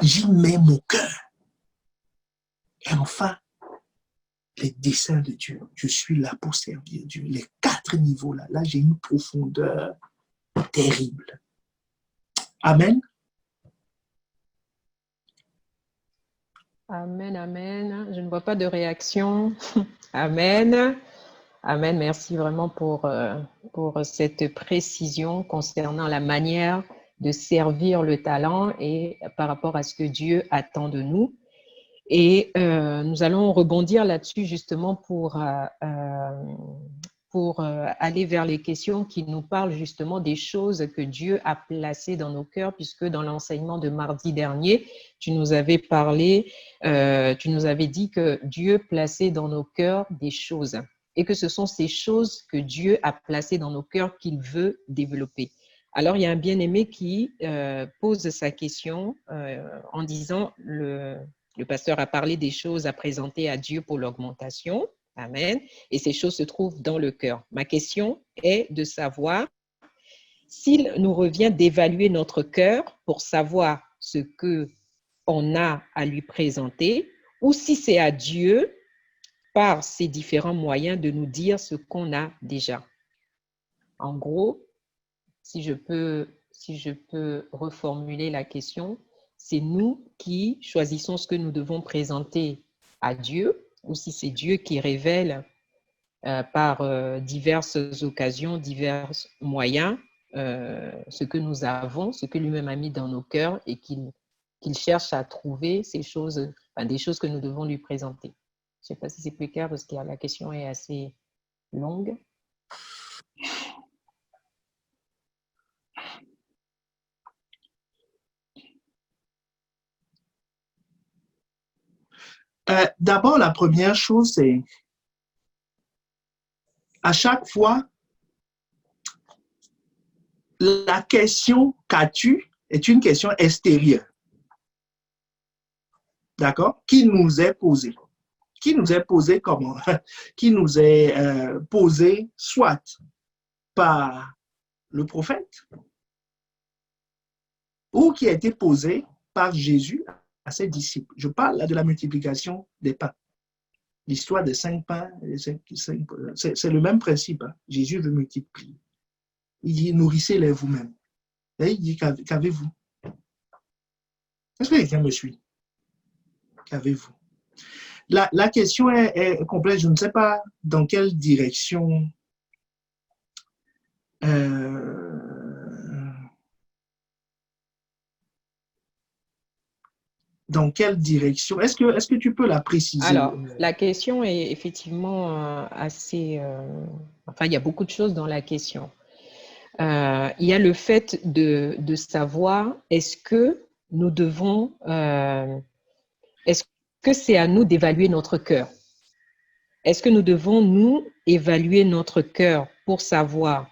J'y mets mon cœur. Et enfin, les desseins de Dieu. Je suis là pour servir Dieu. Les 4 niveaux là, là j'ai une profondeur terrible. Amen. Amen, amen. Je ne vois pas de réaction. Amen. Amen. Merci vraiment pour cette précision concernant la manière de servir le talent et par rapport à ce que Dieu attend de nous. Et nous allons rebondir là-dessus justement pour aller vers les questions qui nous parlent justement des choses que Dieu a placées dans nos cœurs, puisque dans l'enseignement de mardi dernier, tu nous avais parlé, tu nous avais dit que Dieu plaçait dans nos cœurs des choses et que ce sont ces choses que Dieu a placées dans nos cœurs qu'il veut développer. Alors, il y a un bien-aimé qui pose sa question en disant, le pasteur a parlé des choses à présenter à Dieu pour l'augmentation. Amen. Et ces choses se trouvent dans le cœur. Ma question est de savoir s'il nous revient d'évaluer notre cœur pour savoir ce qu'on a à lui présenter ou si c'est à Dieu, par ces différents moyens, de nous dire ce qu'on a déjà. En gros, si je peux reformuler la question, c'est nous qui choisissons ce que nous devons présenter à Dieu, ou si c'est Dieu qui révèle par diverses occasions, divers moyens, ce que nous avons, ce que lui-même a mis dans nos cœurs et qu'il cherche à trouver ces choses, des choses que nous devons lui présenter. Je ne sais pas si c'est plus clair parce que la question est assez longue. D'abord, la première chose, c'est à chaque fois, la question qu'as-tu est une question extérieure. D'accord? Qui nous est posée. Qui nous est posée comment? Qui nous est posée soit par le prophète ou qui a été posée par Jésus à ses disciples. Je parle là de la multiplication des pains. L'histoire des 5 pains, c'est le même principe. Hein? Jésus veut multiplier. Il dit, nourrissez-les vous-même. Et il dit, qu'avez-vous? Est-ce que quelqu'un me suit? Qu'avez-vous? La question est complète. Je ne sais pas dans quelle direction Est-ce que tu peux la préciser? Alors, la question est effectivement assez... enfin, il y a beaucoup de choses dans la question. Il y a le fait de savoir est-ce que nous devons... est-ce que c'est à nous d'évaluer notre cœur? Est-ce que nous devons, nous, évaluer notre cœur pour savoir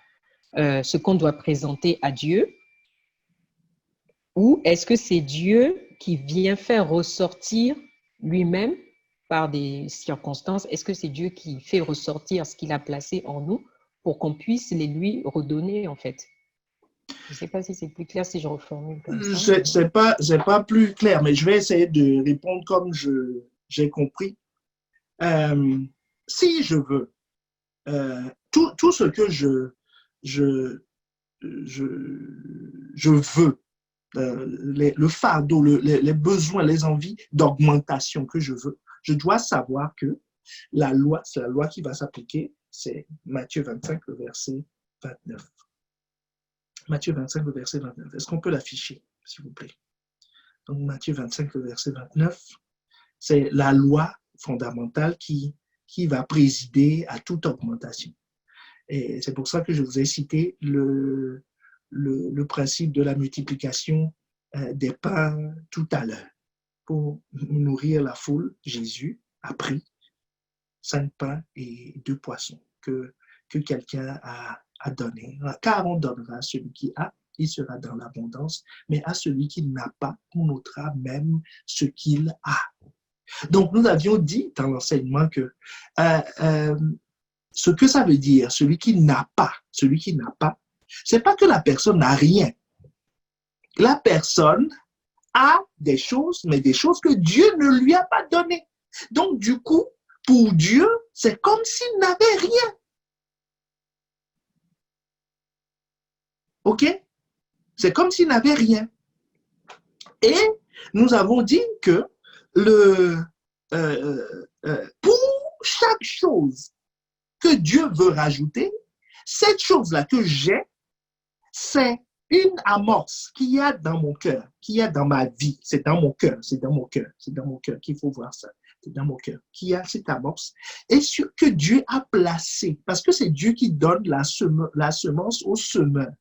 ce qu'on doit présenter à Dieu? Ou est-ce que c'est Dieu qui vient faire ressortir lui-même par des circonstances? Est-ce que c'est Dieu qui fait ressortir ce qu'il a placé en nous pour qu'on puisse les lui redonner, en fait? Je ne sais pas si c'est plus clair si je reformule comme ça. C'est pas plus clair, mais je vais essayer de répondre comme j'ai compris. Si je veux, tout ce que je veux, le fardeau, les besoins, les envies d'augmentation que je veux, je dois savoir que la loi, c'est la loi qui va s'appliquer, c'est Matthieu 25, le verset 29. Matthieu 25, le verset 29. Est-ce qu'on peut l'afficher, s'il vous plaît? Donc, Matthieu 25, le verset 29, c'est la loi fondamentale qui va présider à toute augmentation. Et c'est pour ça que je vous ai cité le principe de la multiplication des pains tout à l'heure. Pour nourrir la foule, Jésus a pris 5 pains et 2 poissons que quelqu'un a donné. Car on donnera à celui qui a, il sera dans l'abondance, mais à celui qui n'a pas, on ôtera même ce qu'il a. Donc, nous avions dit dans l'enseignement que ce que ça veut dire, celui qui n'a pas, c'est pas que la personne n'a rien. La personne a des choses, mais des choses que Dieu ne lui a pas données. Donc, du coup, Pour Dieu, c'est comme s'il n'avait rien. OK? C'est comme s'il n'avait rien. Et nous avons dit que pour chaque chose que Dieu veut rajouter, cette chose-là que j'ai, c'est une amorce qu'il y a dans mon cœur, qu'il y a dans ma vie. C'est dans mon cœur, c'est dans mon cœur, c'est dans mon cœur qu'il faut voir ça. C'est dans mon cœur qu'il y a cette amorce et que Dieu a placé, parce que c'est Dieu qui donne la semence au semeur.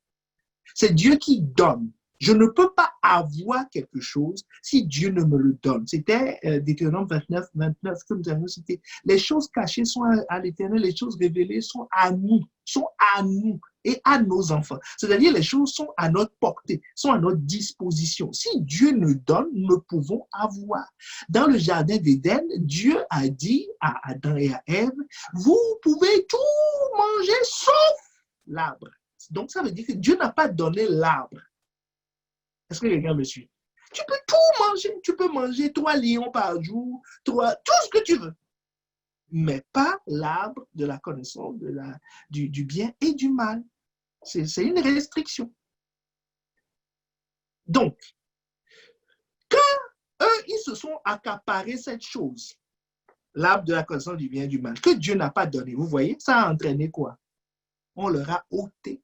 C'est Dieu qui donne. Je ne peux pas avoir quelque chose si Dieu ne me le donne. C'était Deutéronome 29 que nous avons cité. Les choses cachées sont à l'Éternel, les choses révélées sont à nous et à nos enfants. C'est-à-dire les choses sont à notre portée, sont à notre disposition. Si Dieu nous donne, nous pouvons avoir. Dans le jardin d'Éden, Dieu a dit à Adam et à Ève, vous pouvez tout manger sauf l'arbre. Donc ça veut dire que Dieu n'a pas donné l'arbre. Est-ce que quelqu'un me suit? Tu peux tout manger. Tu peux manger 3 lions par jour, tout ce que tu veux. Mais pas l'arbre de la connaissance du bien et du mal. C'est une restriction. Donc, quand eux, ils se sont accaparés cette chose, l'arbre de la connaissance du bien et du mal, que Dieu n'a pas donné, vous voyez, ça a entraîné quoi? On leur a ôté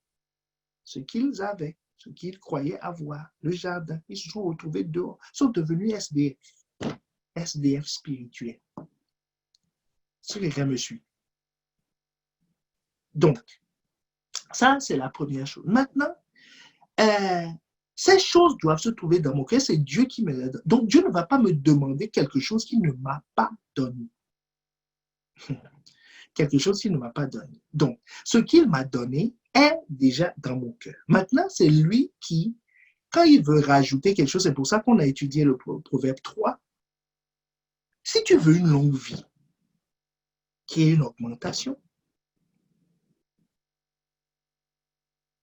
ce qu'ils avaient, ce qu'ils croyaient avoir, le jardin. Ils se sont retrouvés dehors, ils sont devenus SDF spirituels. Si quelqu'un me suit. Donc, ça, c'est la première chose. Maintenant, ces choses doivent se trouver dans mon cœur, c'est Dieu qui me les donne. Donc, Dieu ne va pas me demander quelque chose qu'il ne m'a pas donné. Quelque chose qu'il ne m'a pas donné. Donc, ce qu'il m'a donné est déjà dans mon cœur. Maintenant, c'est lui qui, quand il veut rajouter quelque chose, c'est pour ça qu'on a étudié le proverbe 3. Si tu veux une longue vie, qui est une augmentation,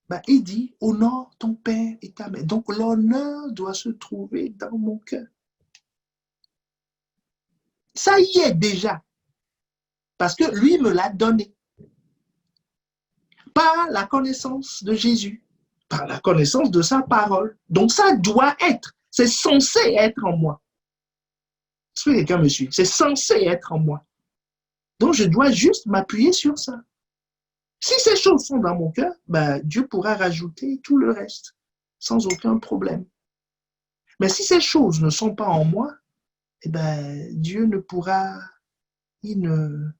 ben, il dit, honore ton père et ta mère. Donc, l'honneur doit se trouver dans mon cœur. Ça y est déjà. Parce que lui me l'a donné. Par la connaissance de Jésus, par la connaissance de sa parole. Donc, ça doit être, c'est censé être en moi. Est-ce que quelqu'un me suit? C'est censé être en moi. Donc, je dois juste m'appuyer sur ça. Si ces choses sont dans mon cœur, ben, Dieu pourra rajouter tout le reste sans aucun problème. Mais si ces choses ne sont pas en moi, eh ben, Dieu ne pourra, il ne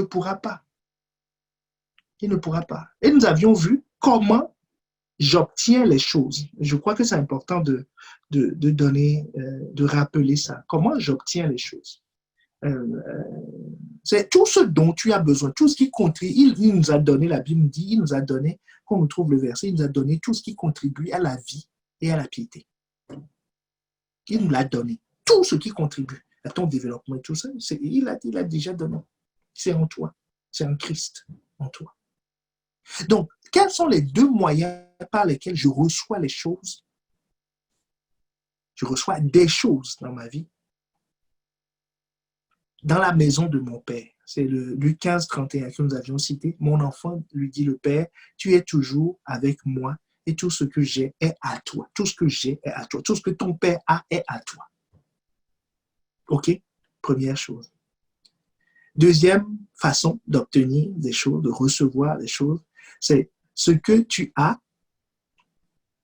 pourra pas. Il ne pourra pas. Et nous avions vu comment j'obtiens les choses. Je crois que c'est important de donner, de rappeler ça. Comment j'obtiens les choses. C'est tout ce dont tu as besoin, tout ce qui contribue. Il nous a donné, la Bible dit, il nous a donné, quand on trouve le verset, il nous a donné tout ce qui contribue à la vie et à la piété. Il nous l'a donné. Tout ce qui contribue à ton développement et tout ça, il a déjà donné. C'est en toi. C'est en Christ, en toi. Donc, quels sont les 2 moyens par lesquels je reçois les choses? Je reçois des choses dans ma vie. Dans la maison de mon père, c'est le Luc 15, 31 que nous avions cité. Mon enfant lui dit le Père, tu es toujours avec moi et tout ce que j'ai est à toi. Tout ce que j'ai est à toi. Tout ce que ton père a est à toi. OK? Première chose. Deuxième façon d'obtenir des choses, de recevoir des choses, c'est ce que tu as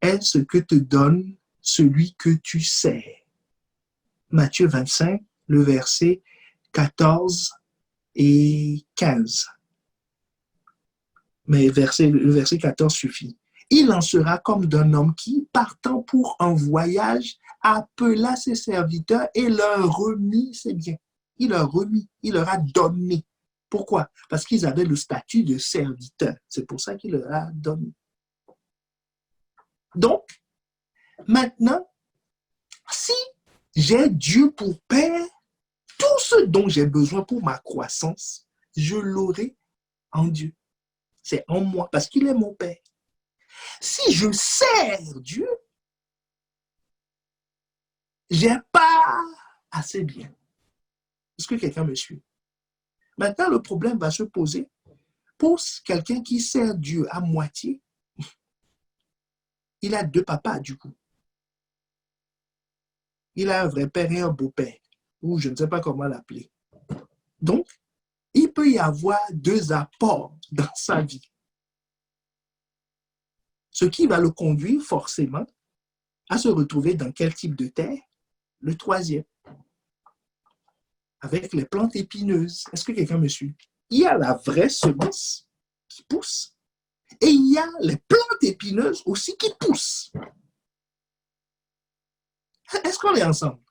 est ce que te donne celui que tu sers. Matthieu 25, le verset 14 et 15. Mais le verset 14 suffit. Il en sera comme d'un homme qui, partant pour un voyage, appela ses serviteurs et leur remit ses biens. Il leur a donné. Pourquoi? Parce qu'ils avaient le statut de serviteur. C'est pour ça qu'il leur a donné. Donc, maintenant, si j'ai Dieu pour Père, tout ce dont j'ai besoin pour ma croissance, je l'aurai en Dieu. C'est en moi, parce qu'il est mon Père. Si je sers Dieu, je n'ai pas assez bien. Est-ce que quelqu'un me suit? Maintenant, le problème va se poser pour quelqu'un qui sert Dieu à moitié. Il a deux papas, du coup. Il a un vrai père et un beau-père, ou je ne sais pas comment l'appeler. Donc, il peut y avoir deux apports dans sa vie. Ce qui va le conduire forcément à se retrouver dans quel type de terre? Le troisième, avec les plantes épineuses. Est-ce que quelqu'un me suit? Il y a la vraie semence qui pousse et il y a les plantes épineuses aussi qui poussent. Est-ce qu'on est ensemble?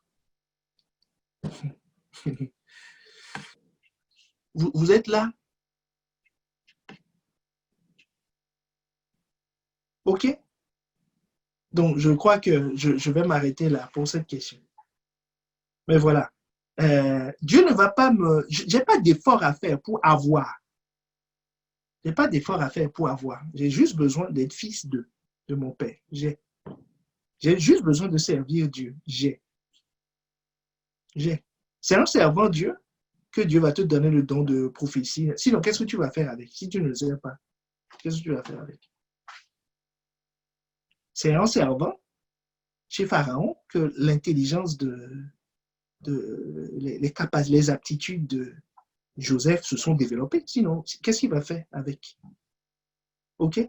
Vous êtes là? OK? Donc, je crois que je vais m'arrêter là pour cette question. Mais voilà. Dieu ne va pas me... Je n'ai pas d'effort à faire pour avoir. Je n'ai pas d'effort à faire pour avoir. J'ai juste besoin d'être fils de mon Père. J'ai juste besoin de servir Dieu. J'ai. C'est en servant Dieu que Dieu va te donner le don de prophétie. Sinon, qu'est-ce que tu vas faire avec? Si tu ne le sais pas, qu'est-ce que tu vas faire avec? C'est en servant chez Pharaon que l'intelligence les aptitudes de Joseph se sont développées. Sinon, qu'est-ce qu'il va faire avec? OK?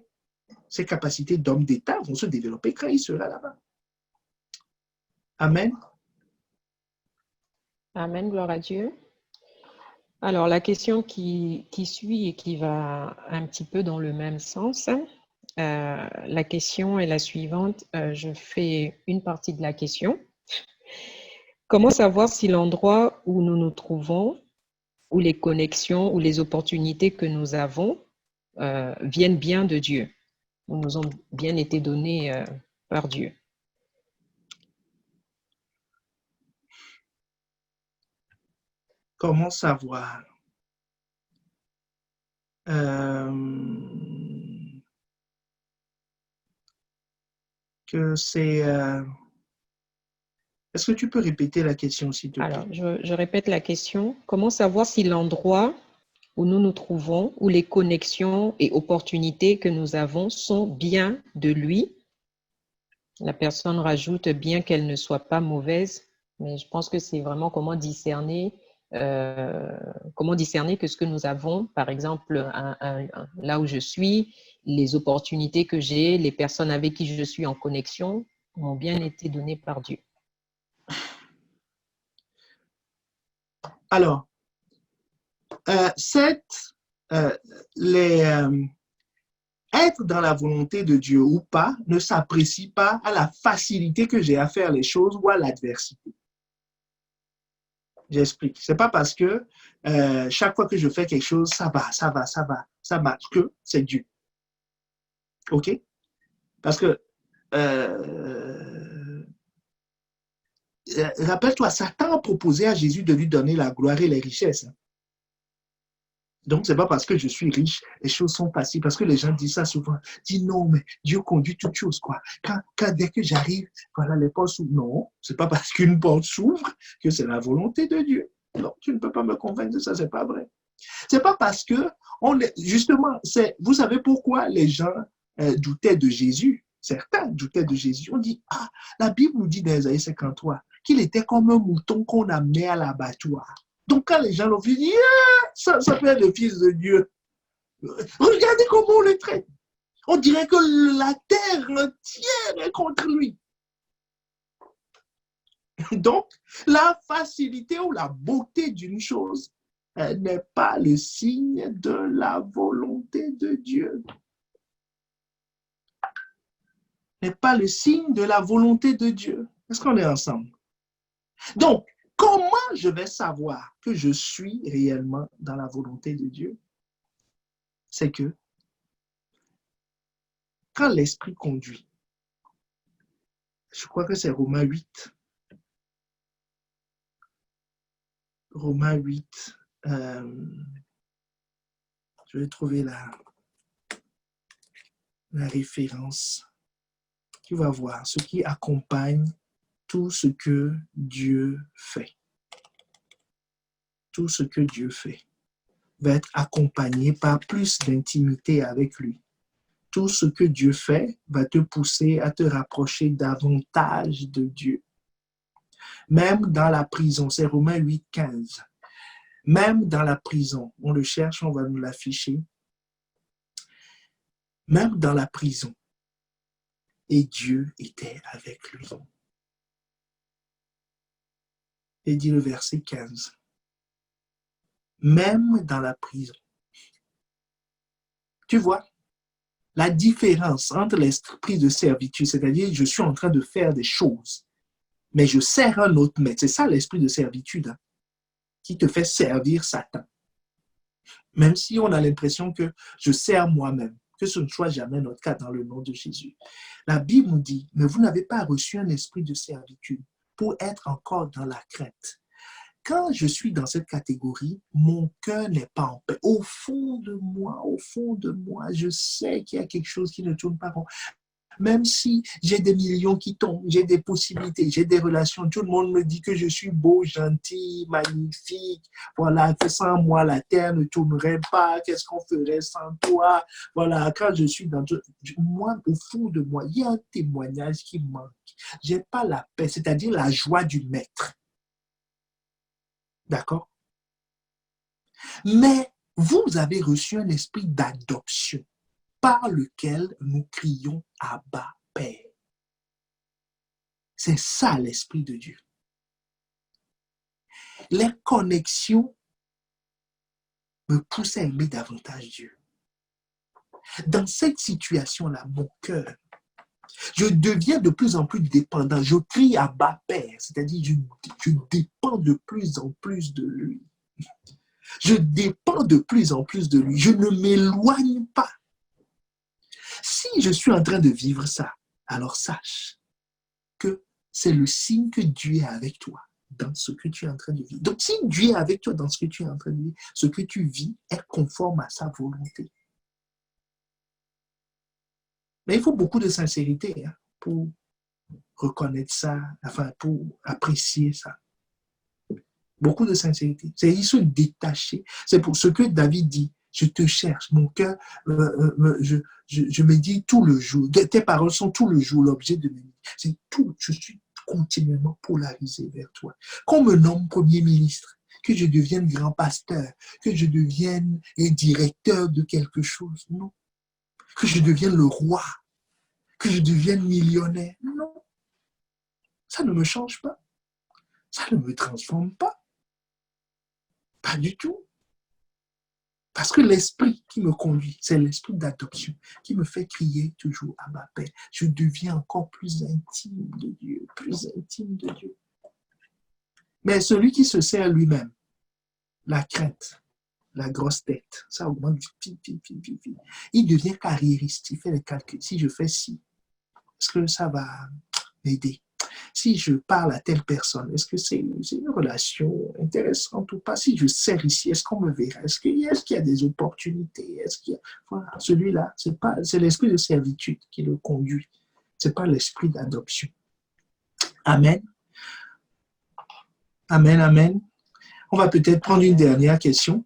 Ses capacités d'homme d'État vont se développer quand il sera là-bas. Amen. Amen, gloire à Dieu. Alors, la question qui suit et qui va un petit peu dans le même sens, la question est la suivante. Je fais une partie de la question. Comment savoir si l'endroit où nous nous trouvons, ou les connexions, ou les opportunités que nous avons viennent bien de Dieu, ou nous ont bien été données par Dieu? Comment savoir? Que c'est... Est-ce que tu peux répéter la question, s'il te plaît? Alors, je répète la question. Comment savoir si l'endroit où nous nous trouvons, où les connexions et opportunités que nous avons sont bien de lui? La personne rajoute bien qu'elle ne soit pas mauvaise, mais je pense que c'est vraiment comment discerner que ce que nous avons, par exemple, là où je suis, les opportunités que j'ai, les personnes avec qui je suis en connexion, m'ont bien été données par Dieu. Alors, être dans la volonté de Dieu ou pas ne s'apprécie pas à la facilité que j'ai à faire les choses ou à l'adversité. J'explique. C'est pas parce que chaque fois que je fais quelque chose, ça marche, que c'est Dieu. OK? Parce que, rappelle-toi, Satan a proposé à Jésus de lui donner la gloire et les richesses. Donc, c'est pas parce que je suis riche, les choses sont faciles. Parce que les gens disent ça souvent. Dis non, mais Dieu conduit toutes choses, quoi. Dès que j'arrive, voilà, les portes s'ouvrent. Non, c'est pas parce qu'une porte s'ouvre que c'est la volonté de Dieu. Non, tu ne peux pas me convaincre de ça, c'est pas vrai. C'est pas parce que, justement, vous savez pourquoi les gens doutaient de Jésus? Certains doutaient de Jésus. On dit, ah, la Bible nous dit dans Isaïe 53 qu'il était comme un mouton qu'on amenait à l'abattoir. Donc, quand les gens l'ont vu, dire, ça peut être le Fils de Dieu. Regardez comment on le traite. On dirait que la terre entière est contre lui. Donc, la facilité ou la beauté d'une chose n'est pas le signe de la volonté de Dieu. N'est pas le signe de la volonté de Dieu. Est-ce qu'on est ensemble? Donc, comment je vais savoir que je suis réellement dans la volonté de Dieu? C'est que quand l'Esprit conduit, je crois que c'est Romains 8. Romains 8. Je vais trouver la référence. Tu vas voir ce qui accompagne tout ce que Dieu fait. tout ce que Dieu fait va être accompagné par plus d'intimité avec lui. Tout ce que Dieu fait va te pousser à te rapprocher davantage de Dieu. Même dans la prison, c'est Romains 8, 15. Même dans la prison, on le cherche, on va nous l'afficher. Même dans la prison, et Dieu était avec lui. Et dit le verset 15. Même dans la prison. Tu vois, la différence entre l'esprit de servitude, c'est-à-dire je suis en train de faire des choses, mais je sers un autre maître. C'est ça l'esprit de servitude, hein, qui te fait servir Satan. Même si on a l'impression que je sers moi-même, que ce ne soit jamais notre cas dans le nom de Jésus. La Bible nous dit, mais vous n'avez pas reçu un esprit de servitude pour être encore dans la crainte. Quand je suis dans cette catégorie, mon cœur n'est pas en paix. Au fond de moi, je sais qu'il y a quelque chose qui ne tourne pas rond. Même si j'ai des millions qui tombent, j'ai des possibilités, j'ai des relations, tout le monde me dit que je suis beau, gentil, magnifique. Voilà, que sans moi, la terre ne tournerait pas. Qu'est-ce qu'on ferait sans toi? Voilà, quand je suis dans... Moi, au fond de moi, il y a un témoignage qui manque. Je n'ai pas la paix, c'est-à-dire la joie du maître. D'accord? Mais vous avez reçu un esprit d'adoption par lequel nous crions Abba, Père. C'est ça l'esprit de Dieu. Les connexions me poussent à aimer davantage Dieu. Dans cette situation-là, mon cœur, je deviens de plus en plus dépendant. Je crie Abba, Père, c'est-à-dire je dépends de plus en plus de lui. Je dépends de plus en plus de lui. Je ne m'éloigne pas. Si je suis en train de vivre ça, alors sache que c'est le signe que Dieu est avec toi dans ce que tu es en train de vivre. Donc, si Dieu est avec toi dans ce que tu es en train de vivre, ce que tu vis est conforme à sa volonté. Mais il faut beaucoup de sincérité, hein, pour reconnaître ça, enfin, pour apprécier ça. Beaucoup de sincérité. C'est il se détacher. C'est pour ce que David dit. Je te cherche, mon cœur, je me dis tout le jour. Tes paroles sont tout le jour l'objet de mes. C'est tout, je suis continuellement polarisé vers toi. Qu'on me nomme Premier ministre, que je devienne grand pasteur, que je devienne directeur de quelque chose, non. Que je devienne le roi, que je devienne millionnaire, non. Ça ne me change pas. Ça ne me transforme pas. Pas du tout. Parce que l'esprit qui me conduit, c'est l'esprit d'adoption qui me fait crier toujours à ma paix. Je deviens encore plus intime de Dieu, plus intime de Dieu. Mais celui qui se sert lui-même, la crainte, la grosse tête, ça augmente vite. Il devient carriériste, il fait les calculs. Si je fais ci, est-ce que ça va m'aider? Si je parle à telle personne, est-ce que c'est une relation intéressante ou pas? Si je sers ici, est-ce qu'on me verra? Est-ce qu'il y a des opportunités? Est-ce qu'il y a... Voilà, celui-là, c'est l'esprit de servitude qui le conduit. Ce n'est pas l'esprit d'adoption. Amen. Amen. On va peut-être prendre une dernière question.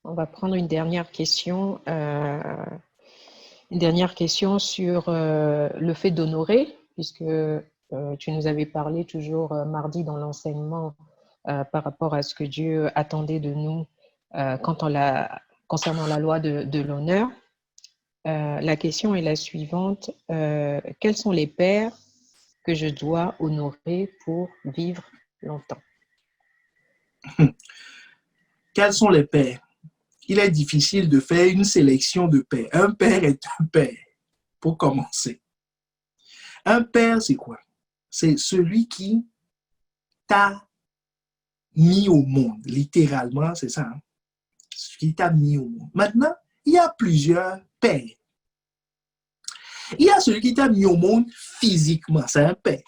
On va prendre une dernière question. Une dernière question sur le fait d'honorer, puisque tu nous avais parlé toujours mardi dans l'enseignement par rapport à ce que Dieu attendait de nous concernant la loi de l'honneur. La question est la suivante. Quels sont les pères que je dois honorer pour vivre longtemps? Quels sont les pères? Il est difficile de faire une sélection de pères. Un père est un père, pour commencer. Un père, c'est quoi? C'est celui qui t'a mis au monde, littéralement, c'est ça. Hein? Qui t'a mis au monde. Maintenant, il y a plusieurs pères. Il y a celui qui t'a mis au monde physiquement, c'est un père.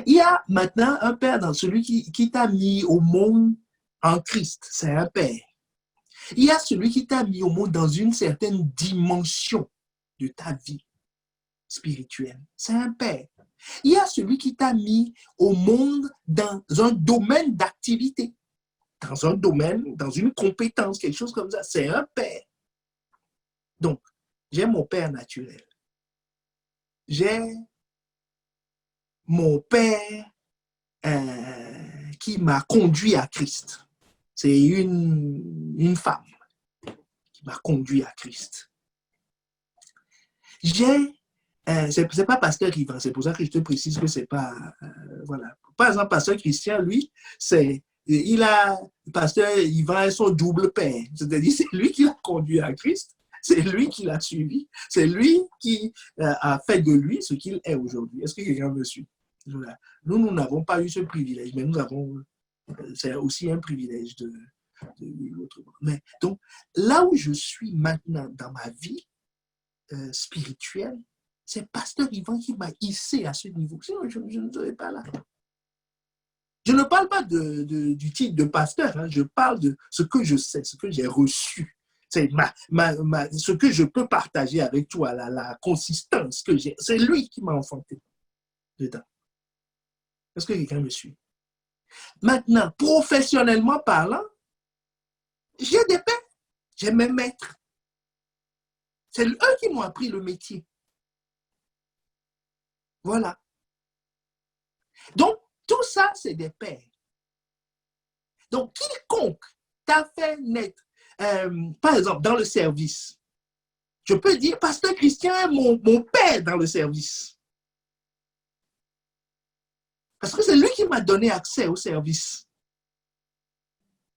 Il y a maintenant un père dans celui qui t'a mis au monde en Christ, c'est un père. Il y a celui qui t'a mis au monde dans une certaine dimension de ta vie spirituelle, c'est un père. Il y a celui qui t'a mis au monde dans un domaine d'activité, dans un domaine, dans une compétence, quelque chose comme ça. C'est un père. Donc, j'ai mon père naturel. J'ai mon père qui m'a conduit à Christ. C'est une femme qui m'a conduit à Christ. C'est pas pasteur Yvan, c'est pour ça que je te précise que c'est pas, voilà. Par exemple, pasteur Christian, lui, pasteur Yvan est son double père. C'est-à-dire, c'est lui qui l'a conduit à Christ, c'est lui qui l'a suivi, c'est lui qui a fait de lui ce qu'il est aujourd'hui. Est-ce que quelqu'un me suit? Voilà. Nous n'avons pas eu ce privilège, mais c'est aussi un privilège de vivre autrement. Mais donc, là où je suis maintenant dans ma vie spirituelle, c'est pasteur Yvan qui m'a hissé à ce niveau. Sinon, je ne serais pas là. Je ne parle pas du titre de pasteur, hein. Je parle de ce que je sais, ce que j'ai reçu. C'est ce que je peux partager avec toi, la consistance que j'ai. C'est lui qui m'a enfanté dedans. Est-ce que quelqu'un me suit? Maintenant, professionnellement parlant, j'ai des pères, j'ai mes maîtres. C'est eux qui m'ont appris le métier. Voilà. Donc, tout ça, c'est des pères. Donc, quiconque t'a fait naître, par exemple, dans le service, je peux dire, pasteur Christian est mon père dans le service. Parce que c'est lui qui m'a donné accès au service.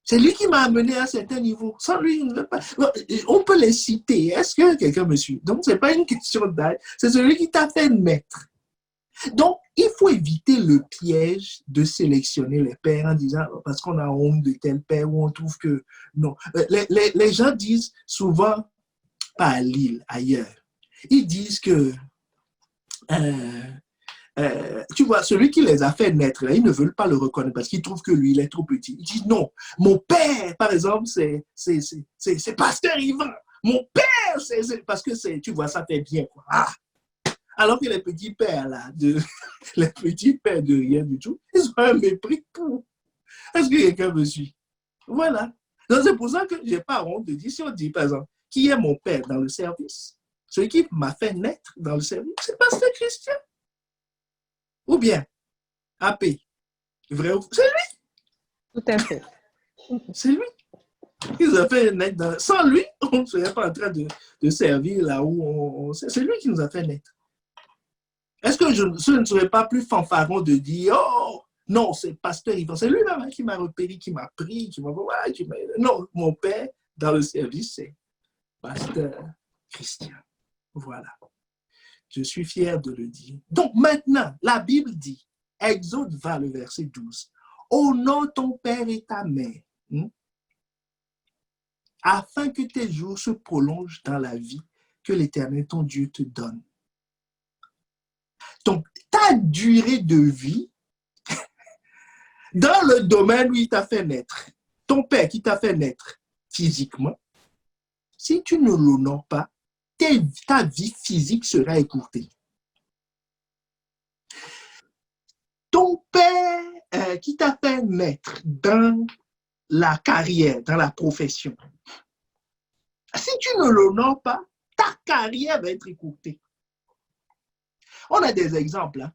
C'est lui qui m'a amené à un certain niveau. Sans lui, on peut les citer. Est-ce que quelqu'un me suit? Donc, ce n'est pas une question d'âge. C'est celui qui t'a fait naître. Donc, il faut éviter le piège de sélectionner les pères en disant parce qu'on a honte de tel père ou on trouve que non. Les gens disent souvent, pas à Lille, ailleurs, ils disent que tu vois, celui qui les a fait naître, là, ils ne veulent pas le reconnaître parce qu'ils trouvent que lui, il est trop petit. Ils disent non, mon père, par exemple, c'est pasteur Yvan. Mon père, parce que tu vois, ça fait bien. Quoi. Ah. Alors que les petits pères, là, les petits pères de rien du tout, ils ont un mépris pour. Est-ce que quelqu'un me suit? Voilà. Donc, c'est pour ça que je n'ai pas honte de dire, si on dit, par exemple, qui est mon père dans le service? Celui qui m'a fait naître dans le service, c'est pasteur Christian. Ou bien, AP, vrai ou faux? C'est lui. Tout à fait. C'est lui. Il nous a fait naître. Sans lui, on ne serait pas en train de servir là où c'est lui qui nous a fait naître. Est-ce que je ne serais pas plus fanfaron de dire, oh, non, c'est pasteur Yvan, c'est lui-même qui m'a repéré, qui m'a pris, qui m'a... Non, mon père, dans le service, c'est pasteur Christian. Voilà. Je suis fier de le dire. Donc maintenant, la Bible dit, Exode 20, le verset 12, honore ton père et ta mère, afin que tes jours se prolongent dans la vie que l'Éternel, ton Dieu, te donne. Donc, ta durée de vie, dans le domaine où il t'a fait naître, ton père qui t'a fait naître physiquement, si tu ne l'honores pas, ta vie physique sera écourtée. Ton père qui t'a fait naître dans la carrière, dans la profession, si tu ne l'honores pas, ta carrière va être écourtée. On a des exemples, hein?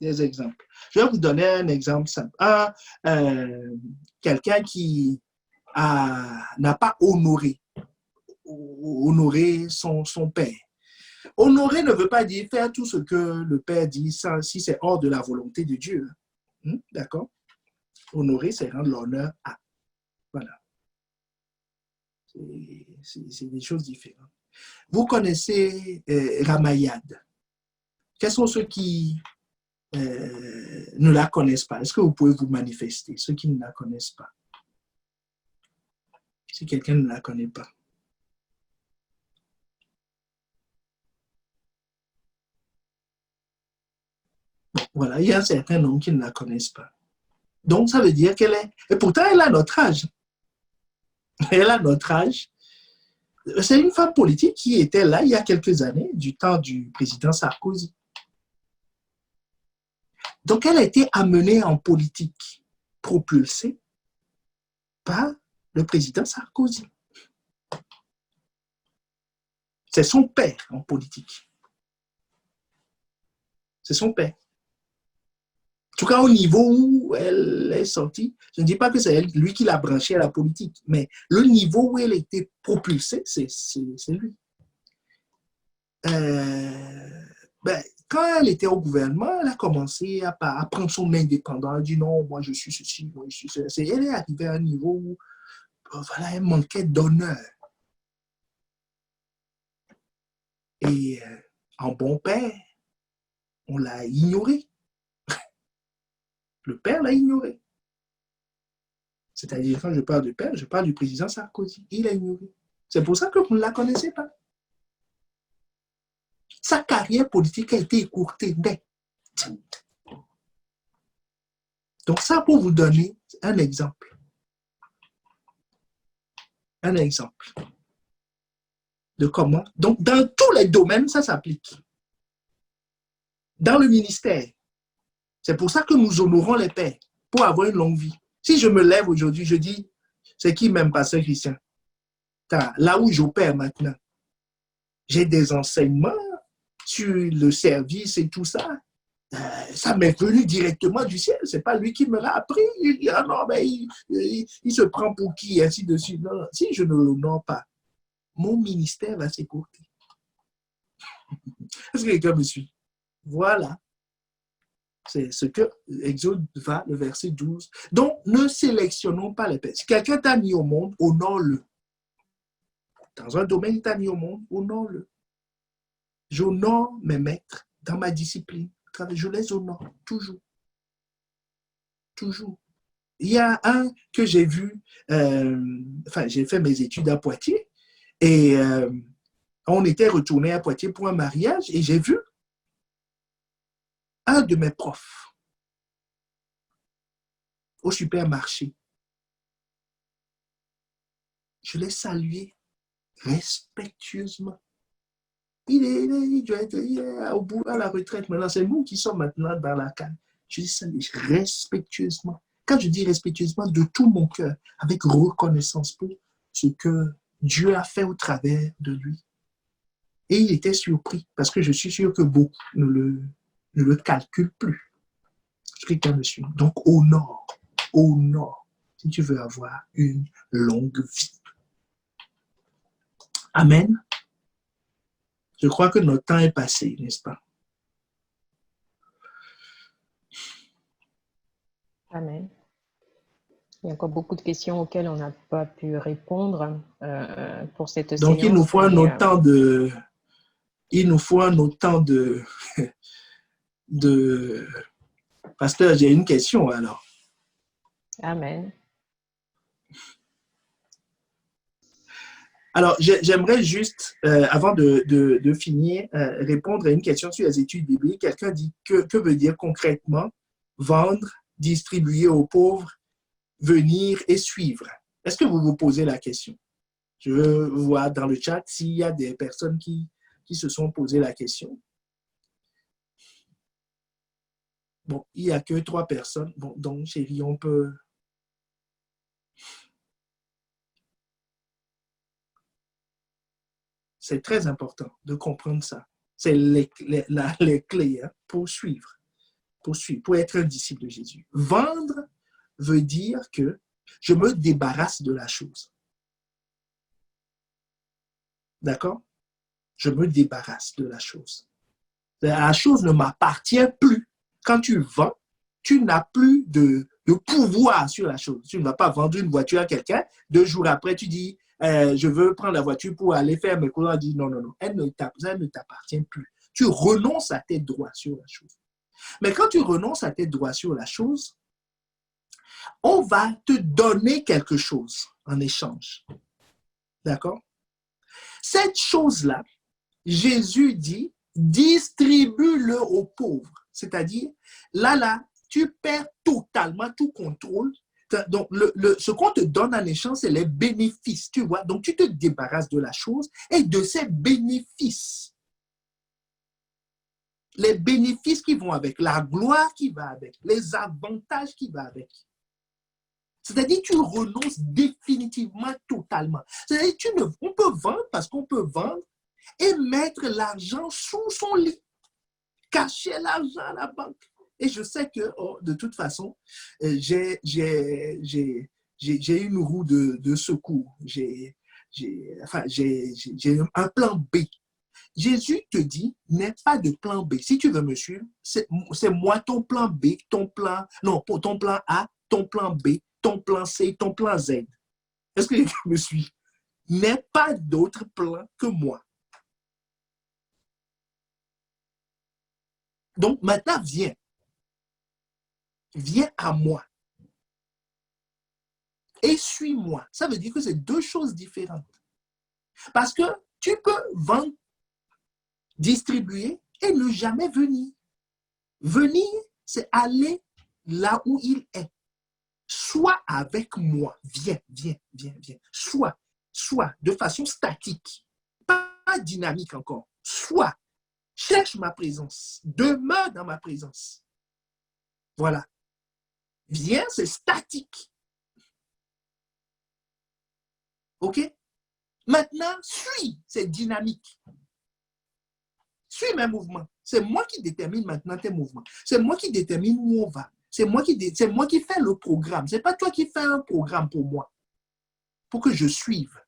Des exemples. Je vais vous donner un exemple simple. Quelqu'un qui n'a pas honoré son père. Honorer ne veut pas dire faire tout ce que le père dit si c'est hors de la volonté de Dieu. D'accord? Honorer, c'est rendre l'honneur à. Voilà. C'est des choses différentes. Vous connaissez Ramayad. Quels sont ceux qui ne la connaissent pas? Est-ce que vous pouvez vous manifester, ceux qui ne la connaissent pas? Si quelqu'un ne la connaît pas. Bon, voilà, il y a un certain nombre qui ne la connaissent pas. Donc, ça veut dire qu'elle est... Et pourtant, elle a notre âge. Elle a notre âge. C'est une femme politique qui était là il y a quelques années, du temps du président Sarkozy. Donc, elle a été amenée en politique, propulsée par le président Sarkozy. C'est son père en politique. C'est son père. En tout cas, au niveau où elle est sortie, je ne dis pas que c'est lui qui l'a branchée à la politique, mais le niveau où elle a été propulsée, c'est lui. Quand elle était au gouvernement, elle a commencé à prendre son indépendance. Elle a dit non, moi je suis ceci, moi je suis ceci. Elle est arrivée à un niveau où voilà, elle manquait d'honneur. Et en bon père, on l'a ignoré. Le père l'a ignoré. C'est-à-dire, quand je parle du père, je parle du président Sarkozy. Il l'a ignoré. C'est pour ça que vous ne la connaissez pas. Sa carrière politique a été écourtée net. Donc ça, pour vous donner un exemple. Un exemple de comment. Donc, dans tous les domaines, ça s'applique. Dans le ministère, c'est pour ça que nous honorons les pères, pour avoir une longue vie. Si je me lève aujourd'hui, je dis, c'est qui même pasteur Christian? Là où j'opère maintenant, j'ai des enseignements sur le service et tout ça. Ça m'est venu directement du ciel. Ce n'est pas lui qui me l'a appris. Il dit, ah non, mais il se prend pour qui, ainsi de suite. Non, si je ne l'honore pas, mon ministère va s'écourter. Est-ce que quelqu'un me suit? Voilà. C'est ce que Exode 20, le verset 12. Donc, ne sélectionnons pas les pères. Si quelqu'un t'a mis au monde, honore-le. Dans un domaine, il t'a mis au monde, honore-le. J'honore mes maîtres dans ma discipline. Je les honore toujours. Toujours. Il y a un que j'ai vu, j'ai fait mes études à Poitiers et on était retourné à Poitiers pour un mariage et j'ai vu un de mes profs au supermarché. Je l'ai salué respectueusement. Il doit être au bout, à la retraite maintenant. C'est nous qui sommes maintenant dans la canne. Je dis ça respectueusement. Quand je dis respectueusement, de tout mon cœur, avec reconnaissance pour ce que Dieu a fait au travers de lui. Et il était surpris, parce que je suis sûr que beaucoup ne le calculent plus. Quelqu'un me suit. Donc, honore, si tu veux avoir une longue vie. Amen. Je crois que notre temps est passé, n'est-ce pas? Amen. Il y a encore beaucoup de questions auxquelles on n'a pas pu répondre pour cette séance. Donc, il nous faut un autre temps de... Il nous faut un autre temps de... Pasteur, j'ai une question alors. Amen. Alors, j'aimerais juste, avant de finir, répondre à une question sur les études bibliques. Quelqu'un dit, que veut dire concrètement vendre, distribuer aux pauvres, venir et suivre? Est-ce que vous vous posez la question? Je veux voir dans le chat s'il y a des personnes qui se sont posées la question. Bon, il n'y a que 3 personnes. Bon, donc, chérie, on peut... C'est très important de comprendre ça. C'est les clés hein, pour suivre, pour être un disciple de Jésus. Vendre veut dire que je me débarrasse de la chose. D'accord? Je me débarrasse de la chose. La chose ne m'appartient plus. Quand tu vends, tu n'as plus de pouvoir sur la chose. Tu ne vas pas vendre une voiture à quelqu'un. 2 jours après, tu dis, je veux prendre la voiture pour aller faire mes courses. On dit non, elle ne t'appartient plus. Tu renonces à tes droits sur la chose. Mais quand tu renonces à tes droits sur la chose, on va te donner quelque chose en échange. D'accord? Cette chose-là, Jésus dit, distribue-le aux pauvres. C'est-à-dire, là, tu perds totalement tout contrôle. Donc, ce qu'on te donne en échange, c'est les bénéfices, tu vois. Donc, tu te débarrasses de la chose et de ces bénéfices, les bénéfices qui vont avec, la gloire qui va avec, les avantages qui vont avec. C'est-à-dire tu renonces définitivement, totalement. C'est-à-dire on peut vendre parce qu'on peut vendre et mettre l'argent sous son lit, cacher l'argent à la banque. Et je sais que, de toute façon, j'ai une roue de secours. J'ai un plan B. Jésus te dit, n'aie pas de plan B. Si tu veux me suivre, c'est moi ton plan B, ton plan A, ton plan B, ton plan C, ton plan Z. Est-ce que tu me suis? N'aie pas d'autre plan que moi. Donc maintenant, viens. Viens à moi. Et suis-moi. Ça veut dire que c'est deux choses différentes. Parce que tu peux vendre, distribuer et ne jamais venir. Venir, c'est aller là où il est. Sois avec moi. Viens. Sois de façon statique. Pas dynamique encore. Sois. Cherche ma présence. Demeure dans ma présence. Voilà. Viens, c'est statique. OK? Maintenant, suis, c'est dynamique. Suis mes mouvements. C'est moi qui détermine maintenant tes mouvements. C'est moi qui détermine où on va. C'est moi qui fais le programme. Ce n'est pas toi qui fais un programme pour moi, pour que je suive.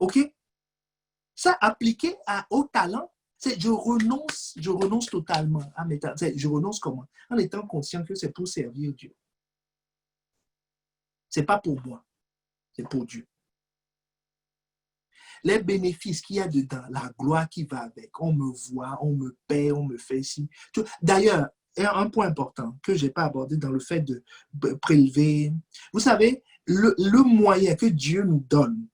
OK? Ça, appliqué au talent, c'est je renonce totalement à mes talents. Je renonce comment? En étant conscient que c'est pour servir Dieu. Ce n'est pas pour moi, c'est pour Dieu. Les bénéfices qu'il y a dedans, la gloire qui va avec, on me voit, on me paie, on me fait ci. D'ailleurs, un point important que je n'ai pas abordé dans le fait de prélever, vous savez, le moyen que Dieu nous donne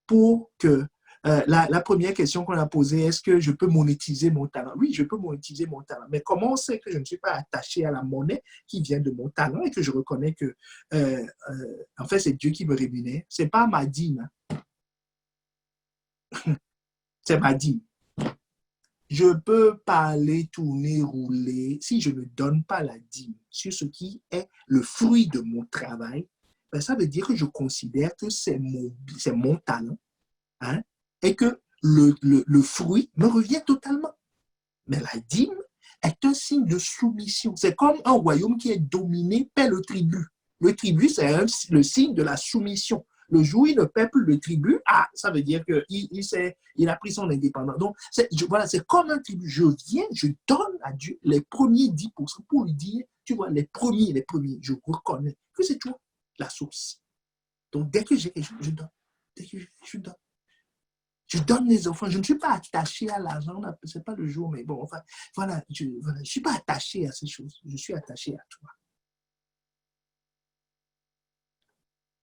pour que, la première question qu'on a posée, est-ce que je peux monétiser mon talent? Oui, je peux monétiser mon talent, mais comment on sait que je ne suis pas attaché à la monnaie qui vient de mon talent et que je reconnais que, en fait, c'est Dieu qui me rémunère? Ce n'est pas ma dîme. C'est ma dîme. Je ne peux pas aller tourner, rouler si je ne donne pas la dîme sur ce qui est le fruit de mon travail. Ben, ça veut dire que je considère que c'est mon talent, hein, et que le fruit me revient totalement. Mais la dîme est un signe de soumission. C'est comme un royaume qui est dominé par le tribut. Le tribut, c'est le signe de la soumission. Le jour où il ne paie plus le tribut, ça veut dire qu'il a pris son indépendance. Donc, voilà, c'est comme un tribut. Je viens, je donne à Dieu les premiers 10% pour lui dire, tu vois, les premiers, je reconnais que c'est toi la source. Donc, dès que j'ai quelque chose, je donne. Dès que je donne. Je donne les offrandes. Je ne suis pas attaché à l'argent. Ce n'est pas le jour, mais bon, enfin, voilà, je ne suis pas attaché à ces choses. Je suis attaché à toi.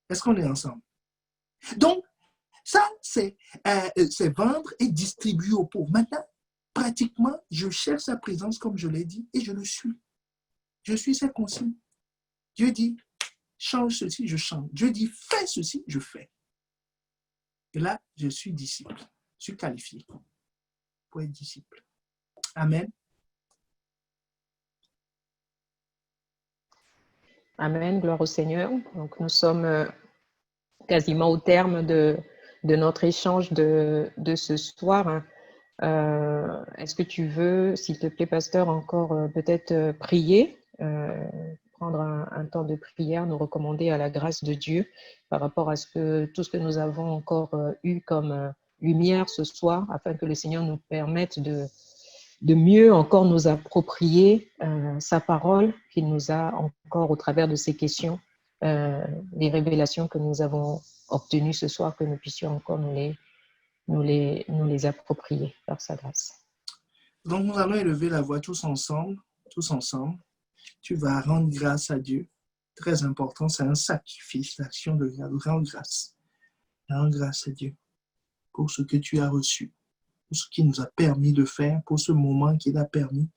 Est-ce qu'on est ensemble? Donc, ça, c'est vendre et distribuer aux pauvres. Maintenant, pratiquement, je cherche sa présence, comme je l'ai dit, et je le suis. Je suis ses consignes. Dieu dit, change ceci, je change. Dieu dit, fais ceci, je fais. Et là, je suis disciple. Je suis qualifié pour être disciple. Amen. Amen, gloire au Seigneur. Donc, nous sommes quasiment au terme de notre échange de ce soir. Est-ce que tu veux, s'il te plaît, pasteur, encore peut-être prier, prendre un temps de prière, nous recommander à la grâce de Dieu par rapport à tout ce que nous avons encore eu comme lumière ce soir, afin que le Seigneur nous permette de mieux encore nous approprier sa parole qu'il nous a encore au travers de ces questions, les révélations que nous avons obtenues ce soir, que nous puissions encore nous les approprier par sa grâce. Donc, nous allons élever la voix tous ensemble. Tu vas rendre grâce à Dieu. Très important, c'est un sacrifice, l'action de rendre grâce. Rendre grâce à Dieu pour ce que tu as reçu, pour ce qu'il nous a permis de faire, pour ce moment qu'il a permis.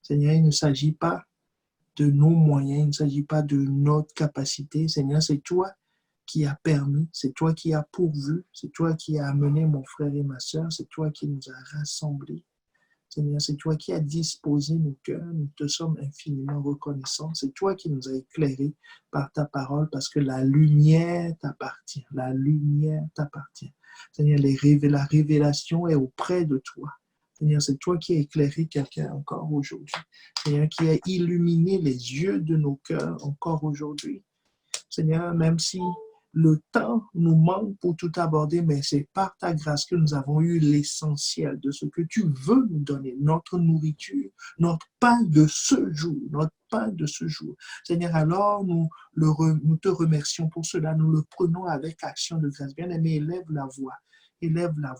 Seigneur, il ne s'agit pas de nos moyens, il ne s'agit pas de notre capacité. Seigneur, c'est toi qui as permis, c'est toi qui as pourvu, c'est toi qui as amené mon frère et ma soeur, c'est toi qui nous as rassemblés. Seigneur, c'est toi qui as disposé nos cœurs. Nous te sommes infiniment reconnaissants. C'est toi qui nous as éclairés par ta parole parce que la lumière t'appartient. La lumière t'appartient. Seigneur, la révélation est auprès de toi. Seigneur, c'est toi qui as éclairé quelqu'un encore aujourd'hui. Seigneur, qui a illuminé les yeux de nos cœurs encore aujourd'hui. Seigneur, même si le temps nous manque pour tout aborder, mais c'est par ta grâce que nous avons eu l'essentiel de ce que tu veux nous donner, notre nourriture, notre pain de ce jour, notre pain de ce jour. Seigneur, alors nous te remercions pour cela, nous le prenons avec action de grâce. Bien-aimé, élève la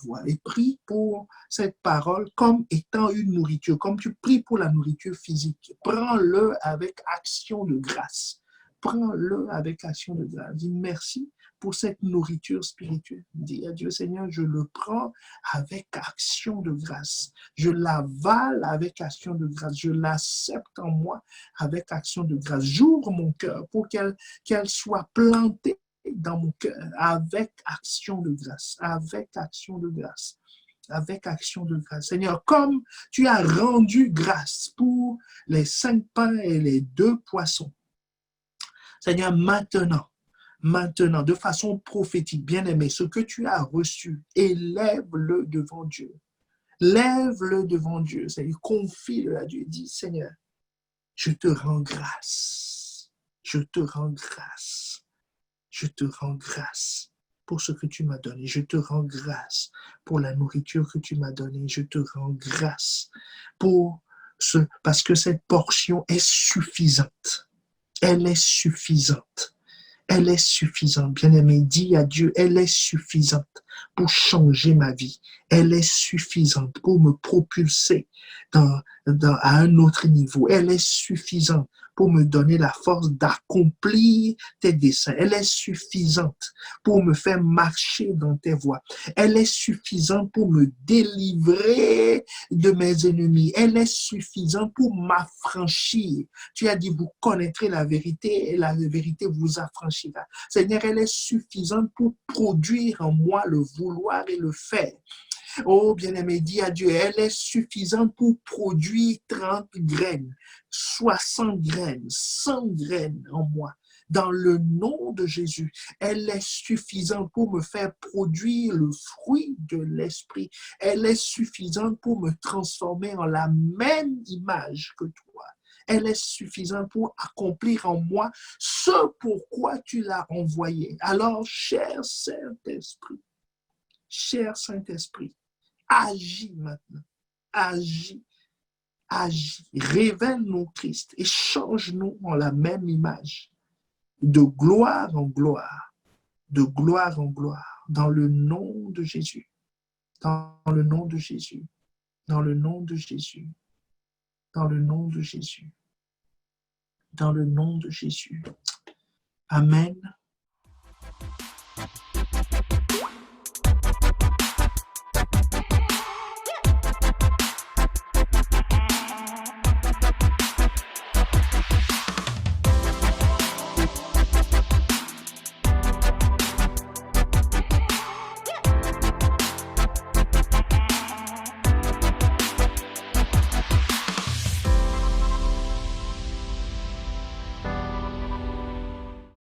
voix et prie pour cette parole comme étant une nourriture, comme tu pries pour la nourriture physique. Prends-le avec action de grâce. Prends-le avec action de grâce. Dis merci pour cette nourriture spirituelle. Dis à Dieu, Seigneur, je le prends avec action de grâce. Je l'avale avec action de grâce. Je l'accepte en moi avec action de grâce. J'ouvre mon cœur pour qu'elle soit plantée dans mon cœur avec action de grâce. Avec action de grâce. Avec action de grâce. Seigneur, comme tu as rendu grâce pour les 5 pains et les 2 poissons, Seigneur, maintenant, de façon prophétique, bien-aimé, ce que tu as reçu, élève-le devant Dieu. Lève-le devant Dieu. Seigneur, confie-le à Dieu. Dis, Seigneur, je te rends grâce. Je te rends grâce. Je te rends grâce pour ce que tu m'as donné. Je te rends grâce pour la nourriture que tu m'as donnée. Je te rends grâce parce que cette portion est suffisante. Elle est suffisante. Elle est suffisante. Bien-aimé, dis à Dieu, elle est suffisante pour changer ma vie. Elle est suffisante pour me propulser à un autre niveau. Elle est suffisante pour me donner la force d'accomplir tes desseins. Elle est suffisante pour me faire marcher dans tes voies. Elle est suffisante pour me délivrer de mes ennemis. Elle est suffisante pour m'affranchir. Tu as dit, vous connaîtrez la vérité et la vérité vous affranchira. Seigneur, elle est suffisante pour produire en moi le vouloir et le faire. Oh, bien-aimé, dis à Dieu, elle est suffisante pour produire 30 graines, 60 graines, 100 graines en moi. Dans le nom de Jésus, elle est suffisante pour me faire produire le fruit de l'esprit. Elle est suffisante pour me transformer en la même image que toi. Elle est suffisante pour accomplir en moi ce pourquoi tu l'as envoyé. Alors, cher Saint-Esprit, agis maintenant. Agis. Révèle-nous Christ et change-nous en la même image. De gloire en gloire. De gloire en gloire. Dans le nom de Jésus. Dans le nom de Jésus. Dans le nom de Jésus. Dans le nom de Jésus. Dans le nom de Jésus. Amen.